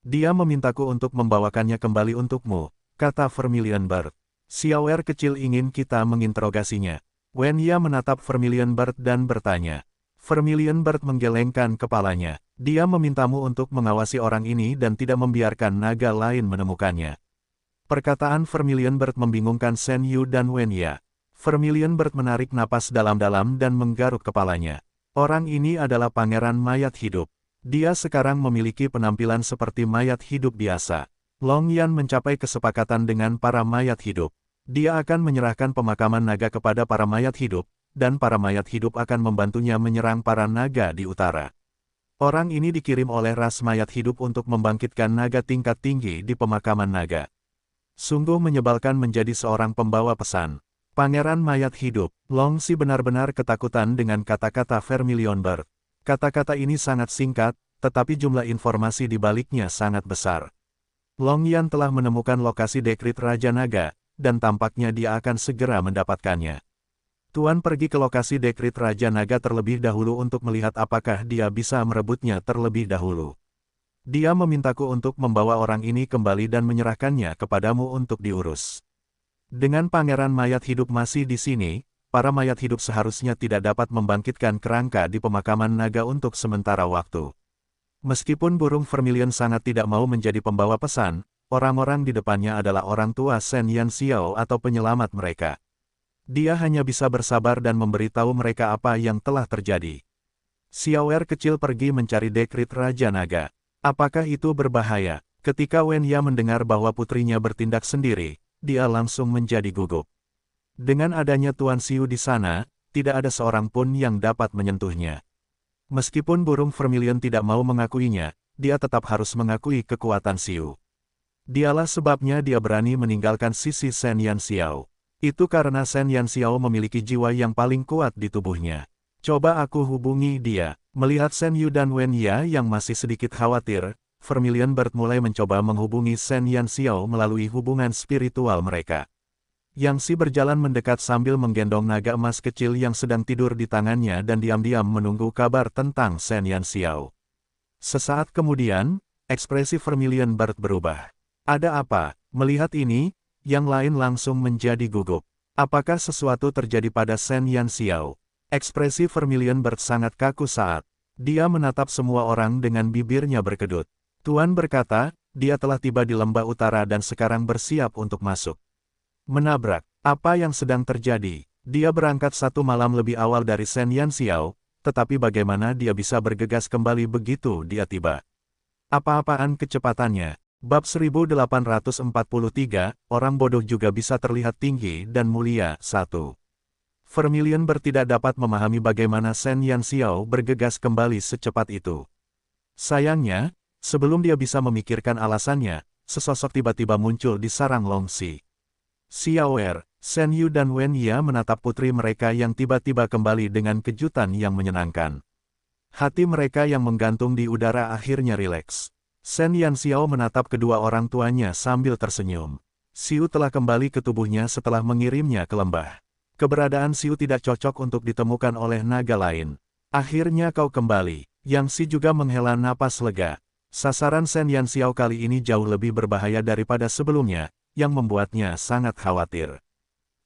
Dia memintaku untuk membawakannya kembali untukmu, kata Vermilion Bird. Xiaoer kecil ingin kita menginterogasinya. Wen Ye menatap Vermilion Bird dan bertanya. Vermilion Bird menggelengkan kepalanya. Dia memintamu untuk mengawasi orang ini dan tidak membiarkan naga lain menemukannya. Perkataan Vermilion Bird membingungkan Shen Yu dan Wen Ye. Vermilion Bird menarik napas dalam-dalam dan menggaruk kepalanya. Orang ini adalah pangeran mayat hidup. Dia sekarang memiliki penampilan seperti mayat hidup biasa. Long Yan mencapai kesepakatan dengan para mayat hidup. Dia akan menyerahkan pemakaman naga kepada para mayat hidup, dan para mayat hidup akan membantunya menyerang para naga di utara. Orang ini dikirim oleh ras mayat hidup untuk membangkitkan naga tingkat tinggi di pemakaman naga. Sungguh menyebalkan menjadi seorang pembawa pesan. Pangeran mayat hidup. Long Xi benar-benar ketakutan dengan kata-kata Vermilion Bird. Kata-kata ini sangat singkat, tetapi jumlah informasi di baliknya sangat besar. Long Yan telah menemukan lokasi dekrit Raja Naga, dan tampaknya dia akan segera mendapatkannya. Tuan pergi ke lokasi dekrit Raja Naga terlebih dahulu untuk melihat apakah dia bisa merebutnya terlebih dahulu. Dia memintaku untuk membawa orang ini kembali dan menyerahkannya kepadamu untuk diurus. Dengan pangeran mayat hidup masih di sini, para mayat hidup seharusnya tidak dapat membangkitkan kerangka di pemakaman naga untuk sementara waktu. Meskipun burung Vermilion sangat tidak mau menjadi pembawa pesan, orang-orang di depannya adalah orang tua Shen Yanxiao atau penyelamat mereka. Dia hanya bisa bersabar dan memberitahu mereka apa yang telah terjadi. Xiaoer kecil pergi mencari dekrit Raja Naga. Apakah itu berbahaya? Ketika Wen Ya mendengar bahwa putrinya bertindak sendiri, dia langsung menjadi gugup. Dengan adanya Tuan Xiu di sana, tidak ada seorang pun yang dapat menyentuhnya. Meskipun burung vermilion tidak mau mengakuinya, dia tetap harus mengakui kekuatan Xiu. Dialah sebabnya dia berani meninggalkan sisi Shen Yanxiao. Itu karena Shen Yanxiao memiliki jiwa yang paling kuat di tubuhnya. Coba aku hubungi dia. Melihat Shen Yu dan Wen Ya yang masih sedikit khawatir, Vermilion Bird mulai mencoba menghubungi Shen Yanxiao melalui hubungan spiritual mereka. Yang Si berjalan mendekat sambil menggendong naga emas kecil yang sedang tidur di tangannya dan diam-diam menunggu kabar tentang Shen Yanxiao. Sesaat kemudian, ekspresi Vermilion Bird berubah. Ada apa? Melihat ini, yang lain langsung menjadi gugup. Apakah sesuatu terjadi pada Shen Yanxiao? Ekspresi Vermilion Bird sangat kaku saat dia menatap semua orang dengan bibirnya berkedut. Tuan berkata, dia telah tiba di lembah utara dan sekarang bersiap untuk masuk. Menabrak. Apa yang sedang terjadi? Dia berangkat 1 malam lebih awal dari Shen Yanxiao, tetapi bagaimana dia bisa bergegas kembali begitu dia tiba? Apa-apaan kecepatannya? Bab 1843, orang bodoh juga bisa terlihat tinggi dan mulia. 1. Vermilion Bird tidak dapat memahami bagaimana Shen Yanxiao bergegas kembali secepat itu. Sayangnya, sebelum dia bisa memikirkan alasannya, sesosok tiba-tiba muncul di sarang Longxi. Xiaoer, Shen Yu dan Wen Ya menatap putri mereka yang tiba-tiba kembali dengan kejutan yang menyenangkan. Hati mereka yang menggantung di udara akhirnya rileks. Shen Yanxiao menatap kedua orang tuanya sambil tersenyum. Xiu telah kembali ke tubuhnya setelah mengirimnya ke lembah. Keberadaan Xiu tidak cocok untuk ditemukan oleh naga lain. Akhirnya kau kembali. Yang Si juga menghela napas lega. Sasaran Shen Yanxiao kali ini jauh lebih berbahaya daripada sebelumnya, yang membuatnya sangat khawatir.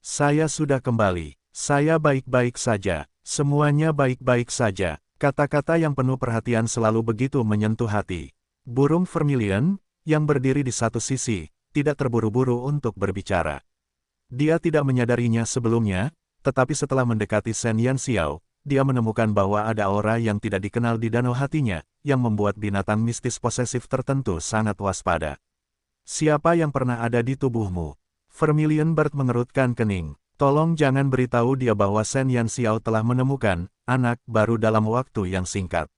Saya sudah kembali. Saya baik-baik saja. Semuanya baik-baik saja. Kata-kata yang penuh perhatian selalu begitu menyentuh hati. Burung Vermilion, yang berdiri di satu sisi, tidak terburu-buru untuk berbicara. Dia tidak menyadarinya sebelumnya, tetapi setelah mendekati Shen Yanxiao, dia menemukan bahwa ada aura yang tidak dikenal di danau hatinya, yang membuat binatang mistis posesif tertentu sangat waspada. Siapa yang pernah ada di tubuhmu? Vermilion Bird mengerutkan kening. Tolong jangan beritahu dia bahwa Shen Yanxiao telah menemukan anak baru dalam waktu yang singkat.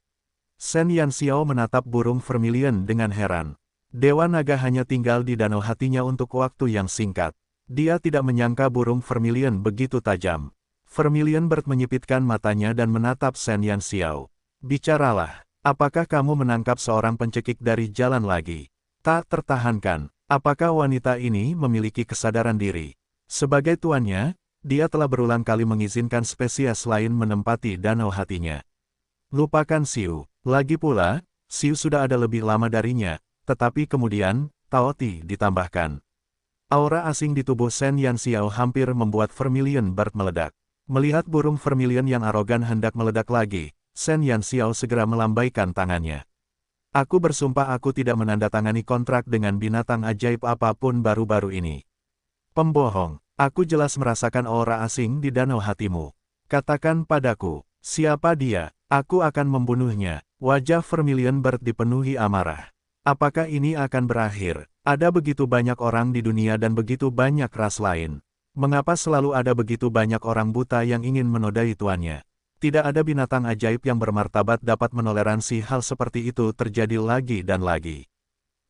Shen Yanxiao menatap burung Vermilion dengan heran. Dewa Naga hanya tinggal di danau hatinya untuk waktu yang singkat. Dia tidak menyangka burung Vermilion begitu tajam. Vermilion Bird menyipitkan matanya dan menatap Shen Yanxiao. Bicaralah, apakah kamu menangkap seorang pencekik dari jalan lagi? Tak tertahankan, apakah wanita ini memiliki kesadaran diri? Sebagai tuannya, dia telah berulang kali mengizinkan spesies lain menempati danau hatinya. Lupakan Xiu. Lagi pula, Xiu sudah ada lebih lama darinya, tetapi kemudian, Taoti ditambahkan. Aura asing di tubuh Shen Yanxiao hampir membuat Vermilion Bird meledak. Melihat burung Vermilion yang arogan hendak meledak lagi, Shen Yanxiao segera melambaikan tangannya. Aku bersumpah aku tidak menandatangani kontrak dengan binatang ajaib apapun baru-baru ini. Pembohong, aku jelas merasakan aura asing di danau hatimu. Katakan padaku, siapa dia? Aku akan membunuhnya. Wajah Vermilion Bird dipenuhi amarah. Apakah ini akan berakhir? Ada begitu banyak orang di dunia dan begitu banyak ras lain. Mengapa selalu ada begitu banyak orang buta yang ingin menodai tuannya? Tidak ada binatang ajaib yang bermartabat dapat menoleransi hal seperti itu terjadi lagi dan lagi.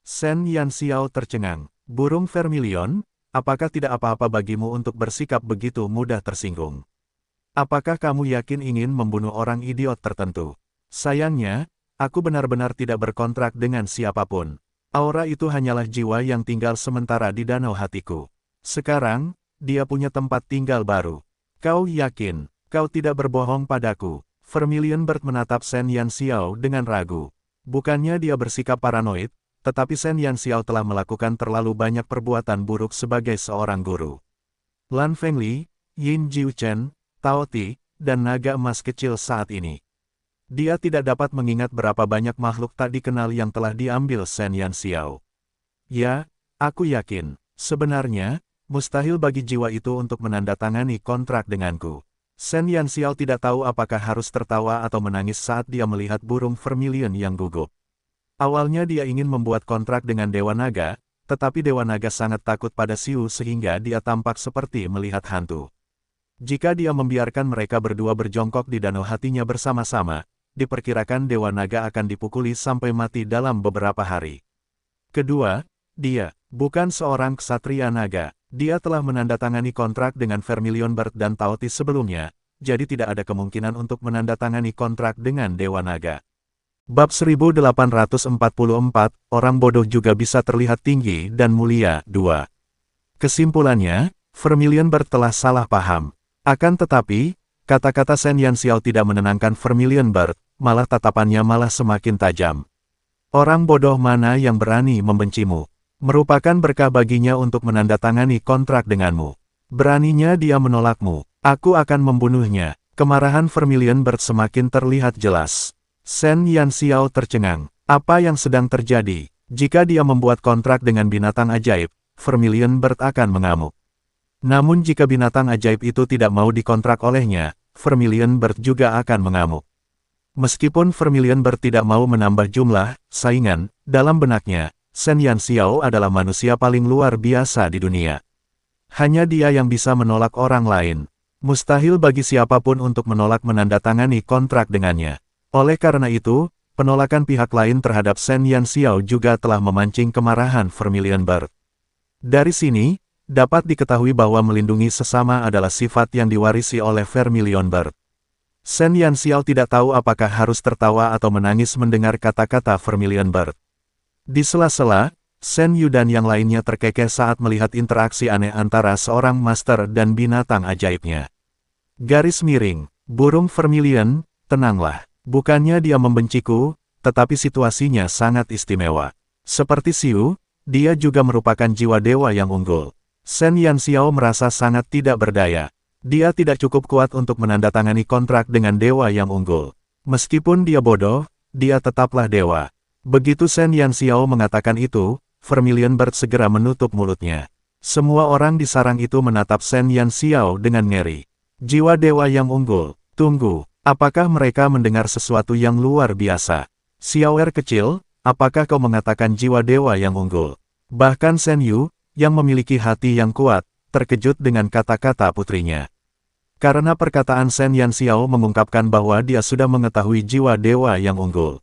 Shen Yanxiao tercengang. Burung Vermilion, apakah tidak apa-apa bagimu untuk bersikap begitu mudah tersinggung? Apakah kamu yakin ingin membunuh orang idiot tertentu? Sayangnya, aku benar-benar tidak berkontrak dengan siapapun. Aura itu hanyalah jiwa yang tinggal sementara di danau hatiku. Sekarang, dia punya tempat tinggal baru. Kau yakin, kau tidak berbohong padaku? Vermilion Bird menatap Shen Yanxiao dengan ragu. Bukannya dia bersikap paranoid, tetapi Shen Yanxiao telah melakukan terlalu banyak perbuatan buruk sebagai seorang guru. Lan Fengli, Yin Jiuchen, Taoti, dan naga emas kecil saat ini. Dia tidak dapat mengingat berapa banyak makhluk tak dikenal yang telah diambil Shen Yanxiao. Ya, Aku yakin, sebenarnya, mustahil bagi jiwa itu untuk menandatangani kontrak denganku. Shen Yanxiao tidak tahu apakah harus tertawa atau menangis saat dia melihat burung vermilion yang gugup. Awalnya dia ingin membuat kontrak dengan Dewa Naga, tetapi Dewa Naga sangat takut pada Xiu sehingga dia tampak seperti melihat hantu. Jika dia membiarkan mereka berdua berjongkok di danau hatinya bersama-sama, diperkirakan Dewa Naga akan dipukuli sampai mati dalam beberapa hari. Kedua, dia bukan seorang ksatria naga. Dia telah menandatangani kontrak dengan Vermilion Bird dan Taotis sebelumnya, jadi tidak ada kemungkinan untuk menandatangani kontrak dengan Dewa Naga. Bab 1844, orang bodoh juga bisa terlihat tinggi dan mulia. 2. Kesimpulannya, Vermilion Bird telah salah paham. Akan tetapi, kata-kata Shen Yanxiao tidak menenangkan Vermilion Bird, malah tatapannya malah semakin tajam. Orang bodoh mana yang berani membencimu? Merupakan berkah baginya untuk menandatangani kontrak denganmu. Beraninya dia menolakmu. Aku akan membunuhnya. Kemarahan Vermilion Bird semakin terlihat jelas. Shen Yanxiao tercengang. Apa yang sedang terjadi? Jika dia membuat kontrak dengan binatang ajaib, Vermilion Bird akan mengamuk. Namun jika binatang ajaib itu tidak mau dikontrak olehnya, Vermilion Bird juga akan mengamuk. Meskipun Vermilion Bird tidak mau menambah jumlah saingan, dalam benaknya, Shen Yanxiao adalah manusia paling luar biasa di dunia. Hanya dia yang bisa menolak orang lain. Mustahil bagi siapapun untuk menolak menandatangani kontrak dengannya. Oleh karena itu, penolakan pihak lain terhadap Shen Yanxiao juga telah memancing kemarahan Vermilion Bird. Dari sini, dapat diketahui bahwa melindungi sesama adalah sifat yang diwarisi oleh Vermilion Bird. Shen Yanxiao tidak tahu apakah harus tertawa atau menangis mendengar kata-kata Vermilion Bird. Di sela-sela, Shen Yu dan yang lainnya terkekeh saat melihat interaksi aneh antara seorang master dan binatang ajaibnya. Garis miring, burung vermilion, tenanglah. Bukannya dia membenciku, tetapi situasinya sangat istimewa. Seperti Xiu, dia juga merupakan jiwa dewa yang unggul. Shen Yanxiao merasa sangat tidak berdaya. Dia tidak cukup kuat untuk menandatangani kontrak dengan dewa yang unggul. Meskipun dia bodoh, dia tetaplah dewa. Begitu Shen Yanxiao mengatakan itu, Vermilion Bird segera menutup mulutnya. Semua orang di sarang itu menatap Shen Yanxiao dengan ngeri. Jiwa dewa yang unggul, tunggu, apakah mereka mendengar sesuatu yang luar biasa? Xiaoer kecil, apakah kau mengatakan jiwa dewa yang unggul? Bahkan Shen Yu, yang memiliki hati yang kuat, terkejut dengan kata-kata putrinya. Karena perkataan Shen Yanxiao mengungkapkan bahwa dia sudah mengetahui jiwa dewa yang unggul.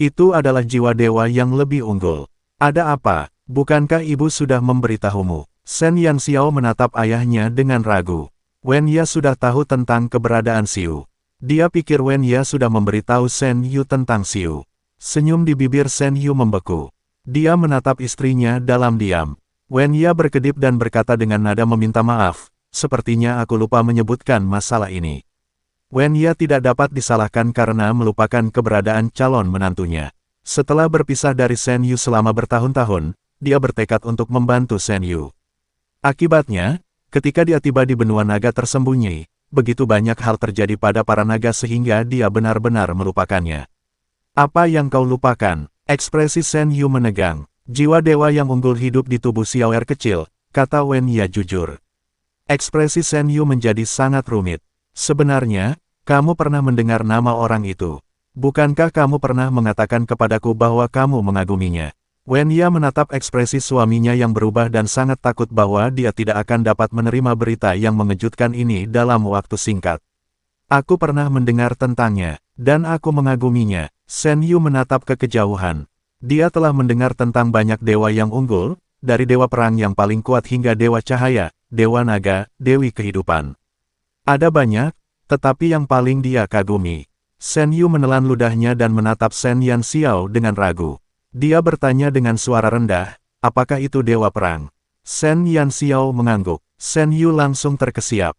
Itu adalah jiwa dewa yang lebih unggul. Ada apa? Bukankah ibu sudah memberitahumu? Shen Yanxiao menatap ayahnya dengan ragu. Wen Ye sudah tahu tentang keberadaan Xiu. Dia pikir Wen Ye sudah memberitahu Shen Yu tentang Xiu. Senyum di bibir Shen Yu membeku. Dia menatap istrinya dalam diam. Wen Ye berkedip dan berkata dengan nada meminta maaf, sepertinya aku lupa menyebutkan masalah ini. Wen Ye tidak dapat disalahkan karena melupakan keberadaan calon menantunya. Setelah berpisah dari Shen Yu selama bertahun-tahun, dia bertekad untuk membantu Shen Yu. Akibatnya, ketika dia tiba di benua naga tersembunyi, begitu banyak hal terjadi pada para naga sehingga dia benar-benar melupakannya. Apa yang kau lupakan? Ekspresi Shen Yu menegang. Jiwa dewa yang unggul hidup di tubuh Xiaoer kecil, kata Wen Ye jujur. Ekspresi Shen Yu menjadi sangat rumit. Sebenarnya, kamu pernah mendengar nama orang itu. Bukankah kamu pernah mengatakan kepadaku bahwa kamu mengaguminya? Wen Ye menatap ekspresi suaminya yang berubah dan sangat takut bahwa dia tidak akan dapat menerima berita yang mengejutkan ini dalam waktu singkat. Aku pernah mendengar tentangnya, dan aku mengaguminya. Shen Yu menatap ke kejauhan. Dia telah mendengar tentang banyak dewa yang unggul, dari dewa perang yang paling kuat hingga dewa cahaya, dewa naga, dewi kehidupan. Ada banyak, tetapi yang paling dia kagumi. Shen Yu menelan ludahnya dan menatap Shen Yanxiao dengan ragu. Dia bertanya dengan suara rendah, apakah itu dewa perang? Shen Yanxiao mengangguk. Shen Yu langsung terkesiap.